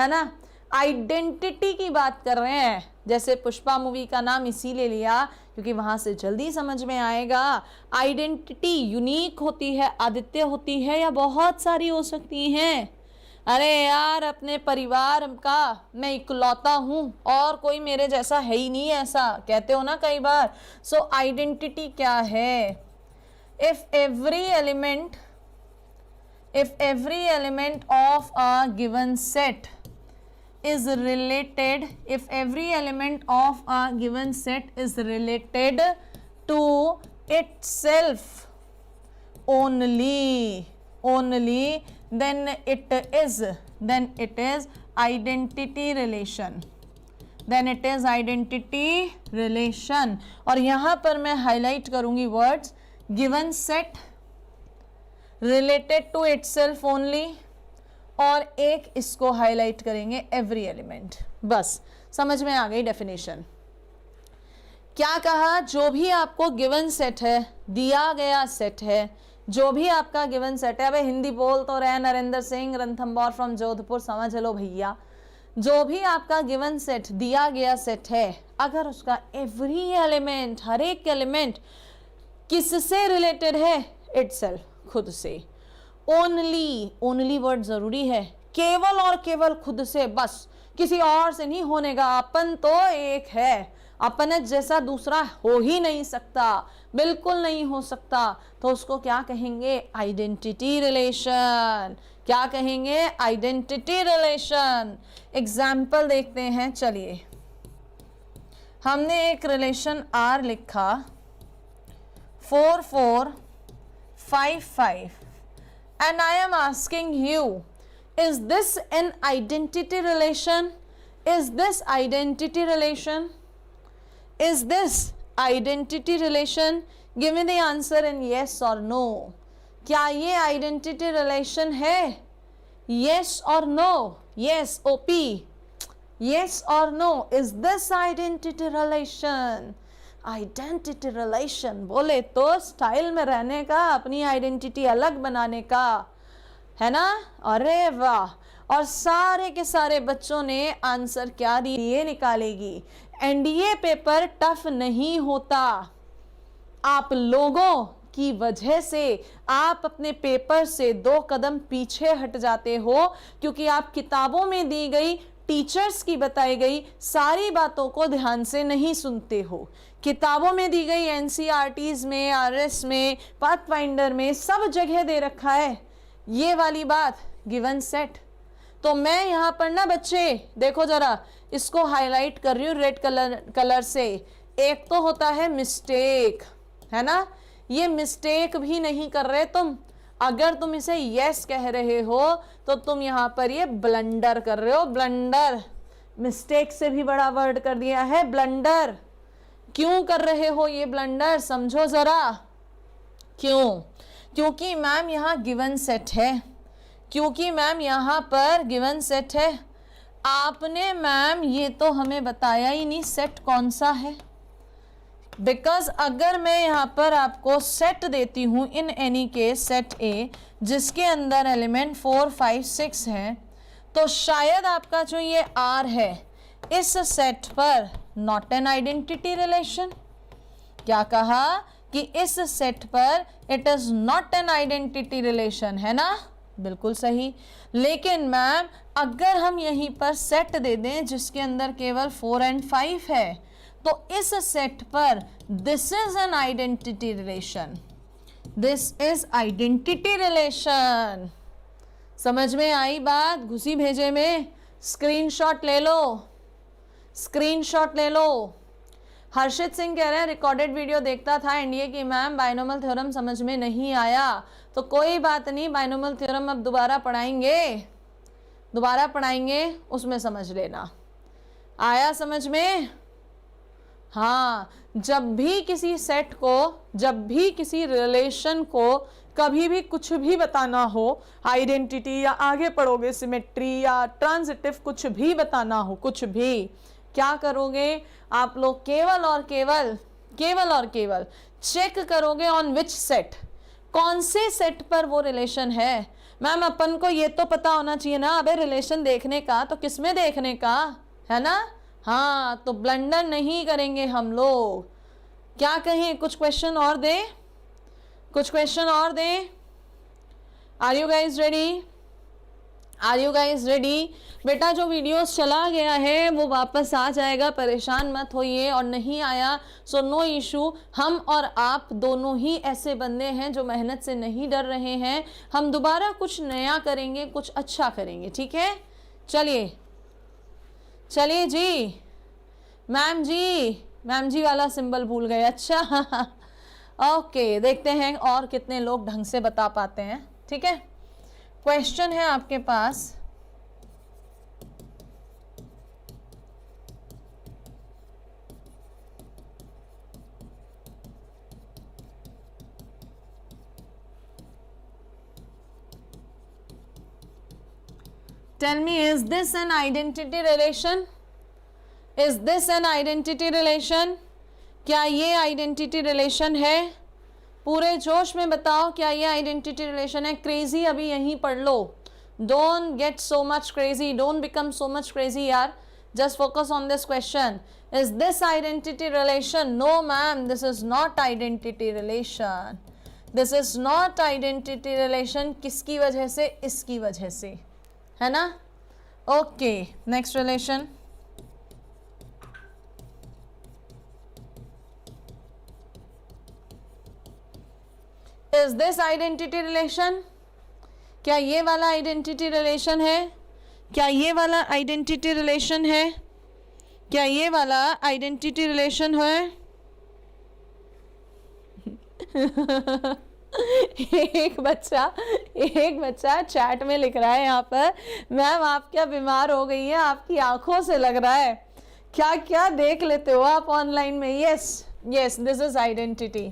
ना। आइडेंटिटी की बात कर रहे हैं, जैसे पुष्पा मूवी का नाम इसीलिए लिया क्योंकि वहां से जल्दी समझ में आएगा। आइडेंटिटी यूनिक होती है, आदित्य होती है, या बहुत सारी हो सकती हैं। अरे यार अपने परिवार का मैं इकलौता हूँ और कोई मेरे जैसा है ही नहीं, ऐसा कहते हो ना कई बार। सो आइडेंटिटी क्या है? If every element of a given set is related, if every element of a given set is related to itself only, then it is identity relation, then it is identity relation। और यहाँ पर मैं हाईलाइट करूंगी words given set, related to itself only, और एक इसको हाईलाइट करेंगे एवरी एलिमेंट। बस समझ में आ गई डेफिनेशन। क्या कहा? जो भी आपको गिवन सेट है, दिया गया सेट है, जो भी आपका गिवन सेट है, अबे हिंदी बोल तो रहे नरेंद्र सिंह रणथंबोर फ्रॉम जोधपुर, समझ लो भैया। जो भी आपका गिवन सेट, दिया गया सेट है, अगर उसका एवरी एलिमेंट, हर एक एलिमेंट किससे रिलेटेड है? इटसेल्फ, खुद से। ओनली वर्ड जरूरी है, केवल और केवल खुद से, बस किसी और से नहीं होने का। अपन तो एक है, अपन जैसा दूसरा हो ही नहीं सकता, बिल्कुल नहीं हो सकता। तो उसको क्या कहेंगे? Identity relation. क्या कहेंगे? Identity relation. एग्जाम्पल देखते हैं, चलिए। हमने एक रिलेशन आर लिखा 4455 and I am asking you, is this an identity relation? Is this identity relation? Is this identity relation? Give me the answer in yes or no. क्या ये identity relation है? Yes or no? Yes, OP. Yes or no? Is this identity relation? Identity relation बोले तो स्टाइल में रहने का, अपनी आइडेंटिटी अलग बनाने का, है ना। अरे वाह। और सारे के सारे बच्चों ने आंसर क्या दिए निकालेगी। एनडीए पेपर टफ नहीं होता, आप लोगों जिसकी वजह से आप अपने पेपर से 2 कदम पीछे हट जाते हो, क्योंकि आप किताबों में दी गई, टीचर्स की बताई गई सारी बातों को ध्यान से नहीं सुनते हो। किताबों में दी गई एनसीईआरटीज में, आरएस में, पाथफाइंडर में सब जगह दे रखा है ये वाली बात, गिवन सेट। तो मैं यहाँ पर ना बच्चे देखो जरा, इसको हाईलाइट कर रही हूँ रेड कलर से। एक तो होता है मिस्टेक, है ना, ये मिस्टेक भी नहीं कर रहे तुम। अगर तुम इसे यस कह रहे हो तो तुम यहाँ पर ये ब्लंडर कर रहे हो, ब्लंडर। मिस्टेक से भी बड़ा वर्ड कर दिया है ब्लंडर। क्यों कर रहे हो ये ब्लंडर, समझो जरा क्यों। क्योंकि मैम यहाँ गिवन सेट है, क्योंकि मैम यहाँ पर गिवन सेट है। आपने मैम ये तो हमें बताया ही नहीं सेट कौन सा है। बिकॉज अगर मैं यहाँ पर आपको सेट देती हूँ, इन एनी केस सेट ए, जिसके अंदर एलिमेंट 4, 5, 6 है, तो शायद आपका जो ये आर है इस सेट पर नॉट एन आइडेंटिटी रिलेशन। क्या कहा कि इस सेट पर it is not an identity relation, है ना, बिल्कुल सही। लेकिन मैम अगर हम यहीं पर सेट दे दें जिसके अंदर केवल 4 और 5 है, तो इस सेट पर this is an identity relation, this is identity relation. समझ में आई बात, घुसी भेजे में। स्क्रीनशॉट ले लो, स्क्रीनशॉट ले लो। हर्षित सिंह कह रहे हैं रिकॉर्डेड वीडियो देखता था एनडीए की मैम, बाइनोमियल थ्योरम समझ में नहीं आया। तो कोई बात नहीं, बाइनोमियल थ्योरम अब दोबारा पढ़ाएंगे, उसमें समझ लेना। आया समझ में? हाँ, जब भी किसी सेट को, जब भी किसी रिलेशन को कभी भी कुछ भी बताना हो, आइडेंटिटी या आगे पढ़ोगे सिमेट्री या ट्रांजिटिव, कुछ भी बताना हो, कुछ भी, क्या करोगे आप लोग? केवल और केवल चेक करोगे ऑन विच सेट, कौन से सेट पर वो रिलेशन है। मैम अपन को ये तो पता होना चाहिए ना, अबे रिलेशन देखने का तो किसमें देखने का, है ना। हाँ, तो ब्लंडर नहीं करेंगे हम लोग। क्या कहें, कुछ क्वेश्चन और दें, कुछ क्वेश्चन और दें। Are you guys ready, are you guys ready? बेटा जो वीडियोस चला गया है वो वापस आ जाएगा, परेशान मत होइए। और नहीं आया सो नो इशू, हम और आप दोनों ही ऐसे बंदे हैं जो मेहनत से नहीं डर रहे हैं। हम दोबारा कुछ नया करेंगे, कुछ अच्छा करेंगे, ठीक है। चलिए चलिए जी, मैम जी वाला सिंबल भूल गए, अच्छा ओके, देखते हैं और कितने लोग ढंग से बता पाते हैं, ठीक है। क्वेश्चन है आपके पास, tell me, is this an identity relation? Is this an identity relation? क्या ये आइडेंटिटी रिलेशन है? पूरे जोश में बताओ, क्या ये आइडेंटिटी रिलेशन है? क्रेजी अभी यहीं पढ़ लो, don't get so much crazy, don't become so much crazy यार, just focus on this question. Is this identity relation? No ma'am, this is not identity relation, this is not identity relation. किसकी वजह से? इसकी वजह से, है ना। Okay, next relation, is this identity relation? क्या ये वाला आइडेंटिटी रिलेशन है? क्या ये वाला आइडेंटिटी रिलेशन है? क्या ये वाला आइडेंटिटी रिलेशन है? एक बच्चा चैट में लिख रहा है यहाँ पर, मैम आप क्या बीमार हो गई हैं, आपकी आंखों से लग रहा है। क्या क्या देख लेते हो आप ऑनलाइन में। Yes this is identity.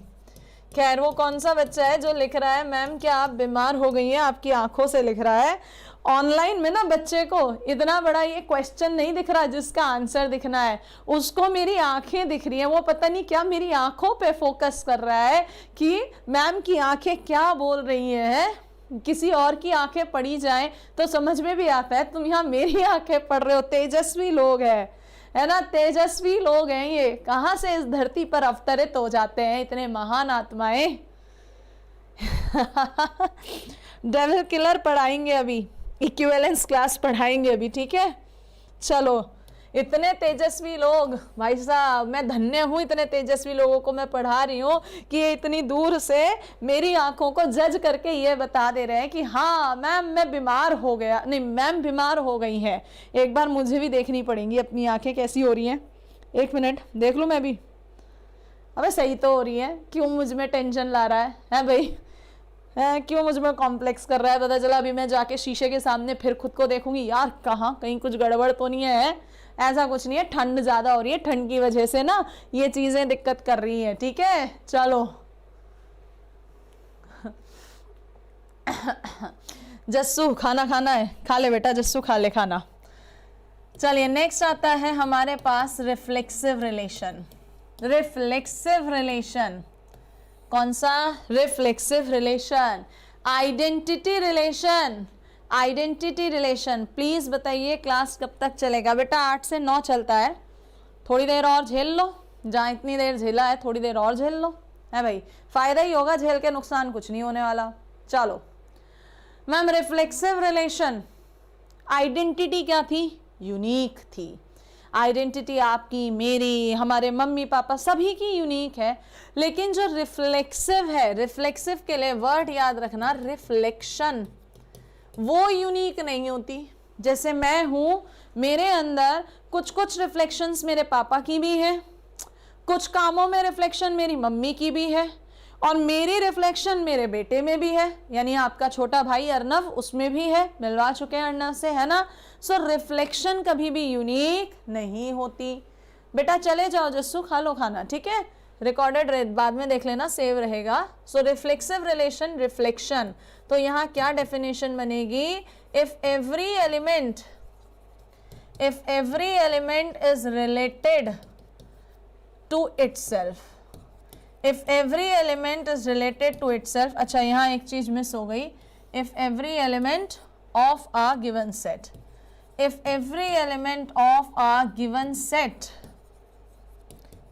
खैर वो कौन सा बच्चा है जो लिख रहा है मैम क्या आप बीमार हो गई हैं, आपकी आंखों से लिख रहा है। ऑनलाइन में ना बच्चे को इतना बड़ा ये क्वेश्चन नहीं दिख रहा जिसका आंसर दिखना है, उसको मेरी आंखें दिख रही हैं। वो पता नहीं क्या मेरी आंखों पे फोकस कर रहा है कि मैम की आंखें क्या बोल रही हैं। किसी और की आंखें पढ़ी जाएं तो समझ में भी आता है, तुम यहाँ मेरी आंखें पढ़ रहे हो। तेजस्वी लोग हैं, है ना, तेजस्वी लोग हैं ये। कहाँ से इस धरती पर अवतरित हो जाते हैं इतने महान आत्माएं। डेविल किलर पढ़ाएंगे अभी, इक्विवेलेंस क्लास पढ़ाएंगे अभी, ठीक है। चलो, इतने तेजस्वी लोग, भाई साहब मैं धन्य हूँ, इतने तेजस्वी लोगों को मैं पढ़ा रही हूँ कि ये इतनी दूर से मेरी आंखों को जज करके ये बता दे रहे हैं कि हाँ मैम मैं बीमार हो गया, नहीं मैम बीमार हो गई हैं। एक बार मुझे भी देखनी पड़ेंगी अपनी आंखें कैसी हो रही हैं, एक मिनट देख लूँ मैं भी। अबे सही तो हो रही है, क्यों मुझ में टेंशन ला रहा है भाई, क्यों मुझ में कॉम्प्लेक्स कर रहा है। पता चला अभी मैं जाके शीशे के सामने फिर खुद को देखूंगी, यार कहाँ कहीं कुछ गड़बड़ तो नहीं है। ऐसा कुछ नहीं है, ठंड ज़्यादा हो रही है, ठंड की वजह से ना ये चीज़ें दिक्कत कर रही हैं, ठीक है। चलो जस्सू खाना खाना है, खा ले बेटा जस्सू, खा ले खाना। चलिए नेक्स्ट आता है हमारे पास रिफ्लेक्सिव रिलेशन। रिफ्लेक्सिव रिलेशन कौन सा? Reflexive relation, identity relation. Identity relation please बताइए क्लास कब तक चलेगा? बेटा 8 से 9 चलता है, थोड़ी देर और झेल लो, जहाँ इतनी देर झेला है थोड़ी देर और झेल लो, है भाई, फायदा ही होगा, झेल के नुकसान कुछ नहीं होने वाला। चलो मैम रिफ्लेक्सिव रिलेशन, आइडेंटिटी क्या थी? यूनिक थी। आइडेंटिटी आपकी, मेरी, हमारे मम्मी पापा सभी की यूनिक है, लेकिन जो रिफ्लेक्सिव है, रिफ्लेक्सिव के लिए वर्ड याद रखना रिफ्लेक्शन, वो यूनिक नहीं होती। जैसे मैं हूँ, मेरे अंदर कुछ कुछ रिफ्लेक्शंस मेरे पापा की भी है, कुछ कामों में रिफ्लेक्शन मेरी मम्मी की भी है, और मेरी रिफ्लेक्शन मेरे बेटे में भी है, यानी आपका छोटा भाई अर्नव उसमें भी है, मिलवा चुके हैं अर्नव से, है ना। सो रिफ्लेक्शन कभी भी यूनिक नहीं होती। बेटा चले जाओ जस्सू, खा लो खाना, ठीक है, रिकॉर्डेड बाद में देख लेना, सेव रहेगा। सो रिफ्लेक्सिव रिलेशन, रिफ्लेक्शन, तो यहाँ क्या डेफिनेशन बनेगी? If every element is related to itself, if every element is related to itself. अच्छा यहाँ एक चीज मिस हो गई, if every element of a given set, if every element of a given set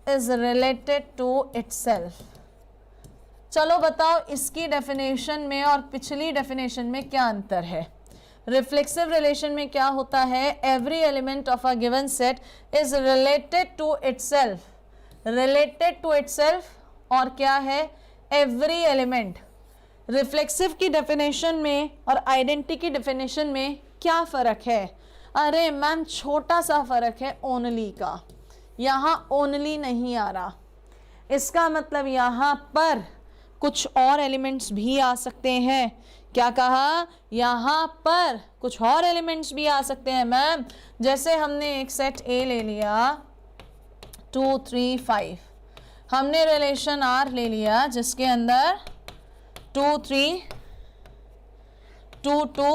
is related to itself। चलो बताओ इसकी डेफिनेशन में और पिछली डेफिनेशन में क्या अंतर है? रिफ्लेक्सिव रिलेशन में क्या होता है? Every element of a given set is related to itself, related to itself, और क्या है? Every element. रिफ्लेक्सिव की डेफिनेशन में और आइडेंटिटी की डेफिनेशन में क्या फ़र्क है? अरे मैम छोटा सा फ़र्क है, ओनली का, यहाँ ओनली नहीं आ रहा। इसका मतलब यहाँ पर कुछ और एलिमेंट्स भी आ सकते हैं। क्या कहा? यहाँ पर कुछ और एलिमेंट्स भी आ सकते हैं मैम। जैसे हमने एक सेट ए ले लिया 2 3 5, हमने रिलेशन आर ले लिया जिसके अंदर 2 3 2 2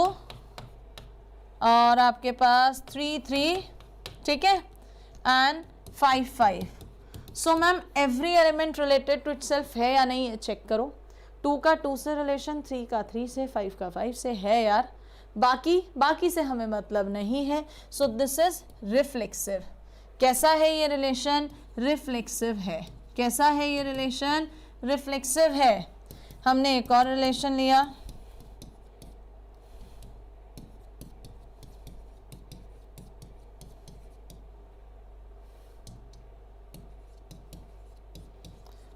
और आपके पास 3 3, ठीक है, and 5 5। So ma'am every element related to itself है या नहीं, चेक करो। 2 का 2 से रिलेशन, 3 का 3 से, 5 का 5 से है यार, बाकी से हमें मतलब नहीं है। So this is reflexive. कैसा है ये रिलेशन? रिफ्लेक्सिव है। कैसा है ये रिलेशन? रिफ्लेक्सिव है। हमने एक और रिलेशन लिया,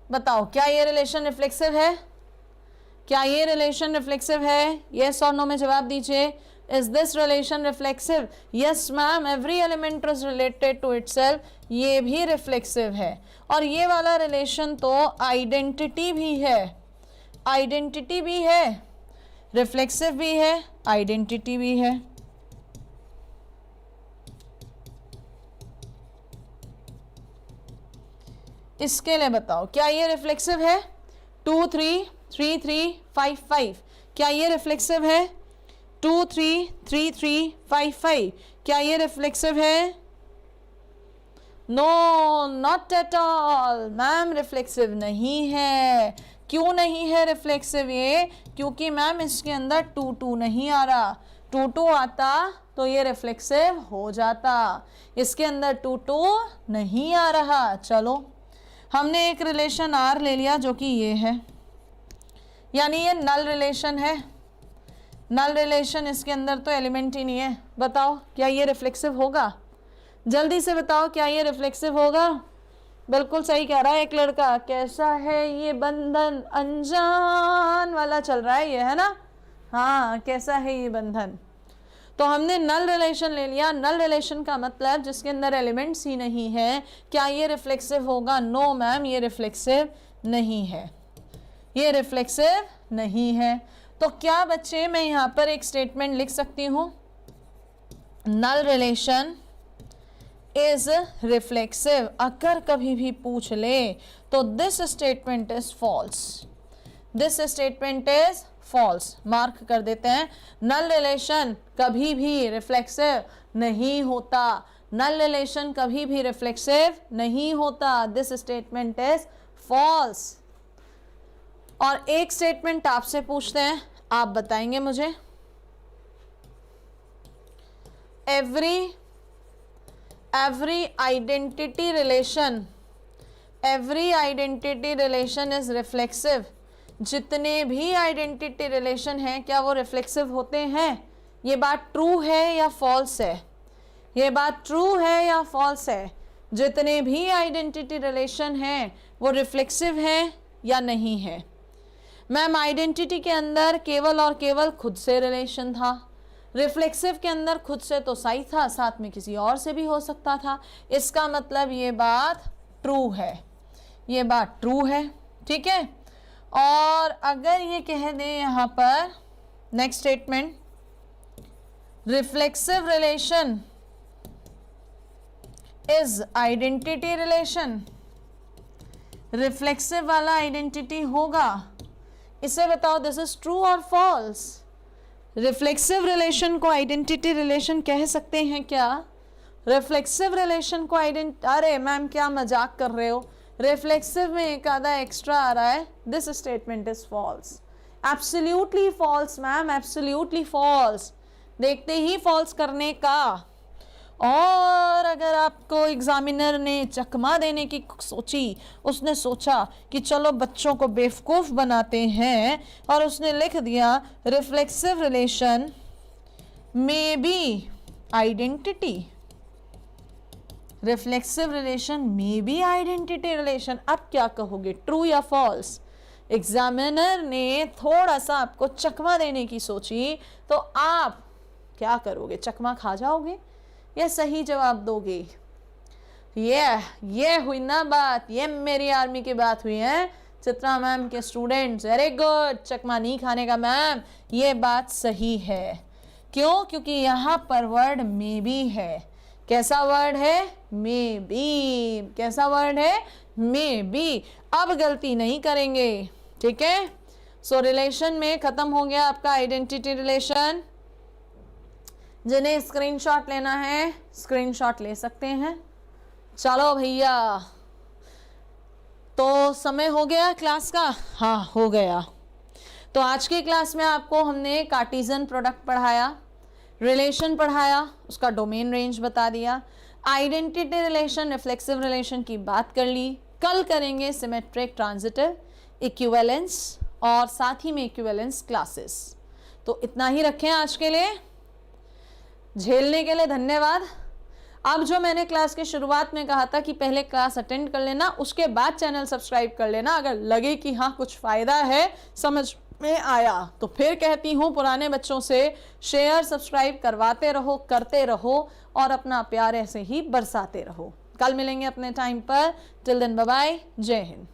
बताओ क्या ये रिलेशन रिफ्लेक्सिव है? क्या ये रिलेशन रिफ्लेक्सिव है? यस और नो में जवाब दीजिए। Is this relation reflexive? Yes ma'am, every element is related to itself, ये भी रिफ्लेक्सिव है। और ये वाला रिलेशन तो आइडेंटिटी भी है, आइडेंटिटी भी है, रिफ्लेक्सिव भी है, आइडेंटिटी भी है। इसके लिए बताओ क्या ये रिफ्लेक्सिव है? 2 3 3 3 5 5, क्या ये रिफ्लेक्सिव है? 2 3 3 3 5 5, क्या ये रिफ्लेक्सिव है? No, not at all ma'am, reflexive नहीं है। क्यों नहीं है रिफ्लेक्सिव ये? क्योंकि मैम इसके अंदर 2 2 नहीं आ रहा। 2 2 आता तो ये रिफ्लेक्सिव हो जाता, इसके अंदर 2 2 नहीं आ रहा। चलो हमने एक रिलेशन आर ले लिया जो कि ये है, यानी ये नल रिलेशन है। नल रिलेशन, इसके अंदर तो एलिमेंट ही नहीं है। बताओ क्या ये रिफ्लेक्सिव होगा? जल्दी से बताओ क्या ये रिफ्लेक्सिव होगा? बिल्कुल सही कह रहा है एक लड़का। कैसा है ये बंधन, अनजान वाला चल रहा है ये, है ना? हाँ, कैसा है ये बंधन। तो हमने नल रिलेशन ले लिया। नल रिलेशन का मतलब जिसके अंदर एलिमेंट्स ही नहीं है। क्या ये रिफ्लेक्सिव होगा? नो मैम, ये रिफ्लेक्सिव नहीं है, ये रिफ्लेक्सिव नहीं है। तो क्या बच्चे मैं यहाँ पर एक स्टेटमेंट लिख सकती हूँ, नल रिलेशन इज रिफ्लेक्सिव। अगर कभी भी पूछ ले तो this statement is false, this statement is false, mark कर देते हैं। नल रिलेशन कभी भी रिफ्लेक्सिव नहीं होता, नल रिलेशन कभी भी रिफ्लेक्सिव नहीं होता, दिस स्टेटमेंट इज फॉल्स। और एक स्टेटमेंट आपसे पूछते हैं, आप बताएंगे मुझे। Every identity relation, every identity relation is reflexive. जितने भी आइडेंटिटी रिलेशन हैं क्या वो रिफ्लेक्सिव होते हैं? ये बात ट्रू है या फॉल्स है? ये बात ट्रू है या फॉल्स है? जितने भी आइडेंटिटी रिलेशन हैं वो रिफ्लेक्सिव हैं या नहीं है? मैम आइडेंटिटी के अंदर केवल और केवल खुद से रिलेशन था, रिफ्लेक्सिव के अंदर खुद से तो सही था, साथ में किसी और से भी हो सकता था। इसका मतलब ये बात ट्रू है, ये बात ट्रू है, ठीक है। और अगर ये कह दें यहाँ पर next statement, reflexive relation is identity relation, reflexive वाला आइडेंटिटी होगा, इसे बताओ दिस इज ट्रू और फॉल्स। रिफ्लेक्सिव रिलेशन को आइडेंटिटी रिलेशन कह सकते हैं क्या? रिफ्लेक्सिव रिलेशन को अरे मैम क्या मजाक कर रहे हो, रिफ्लेक्सिव में एक आधा एक्स्ट्रा आ रहा है, this statement is false, absolutely false ma'am, absolutely false. देखते ही फॉल्स करने का। और अगर आपको एग्जामिनर ने चकमा देने की सोची, उसने सोचा कि चलो बच्चों को बेवकूफ़ बनाते हैं और उसने लिख दिया reflexive relation may be identity, reflexive relation may be identity relation, अब क्या कहोगे, ट्रू या फॉल्स? एग्जामिनर ने थोड़ा सा आपको चकमा देने की सोची तो आप क्या करोगे? चकमा खा जाओगे या सही जवाब दोगे? ये हुई ना बात, ये मेरी आर्मी की बात हुई है। चित्रा मैम के स्टूडेंट्स वेरी गुड, चकमा नहीं खाने का मैम, ये बात सही है। क्यों? क्योंकि यहाँ पर वर्ड मे बी है। कैसा वर्ड है? May be. कैसा वर्ड है? May be. अब गलती नहीं करेंगे, ठीक है। सो रिलेशन में खत्म हो गया आपका आइडेंटिटी रिलेशन। जिन्हें स्क्रीनशॉट लेना है स्क्रीनशॉट ले सकते हैं। चलो भैया, तो समय हो गया क्लास का? हाँ हो गया। तो आज की क्लास में आपको हमने कार्टेशियन प्रोडक्ट पढ़ाया, रिलेशन पढ़ाया, उसका डोमेन रेंज बता दिया, आइडेंटिटी रिलेशन, रिफ्लेक्सिव रिलेशन की बात कर ली। कल करेंगे सिमेट्रिक, ट्रांजिटिव, इक्विवेलेंस और साथ ही में इक्विवेलेंस क्लासेस। तो इतना ही रखें आज के लिए। झेलने के लिए धन्यवाद। अब जो मैंने क्लास के शुरुआत में कहा था कि पहले क्लास अटेंड कर लेना, उसके बाद चैनल सब्सक्राइब कर लेना। अगर लगे कि हाँ कुछ फ़ायदा है, समझ में आया, तो फिर कहती हूँ पुराने बच्चों से शेयर सब्सक्राइब करवाते रहो, करते रहो और अपना प्यार ऐसे ही बरसाते रहो। कल मिलेंगे अपने टाइम पर। टिल देन बाय बाय, जय हिंद।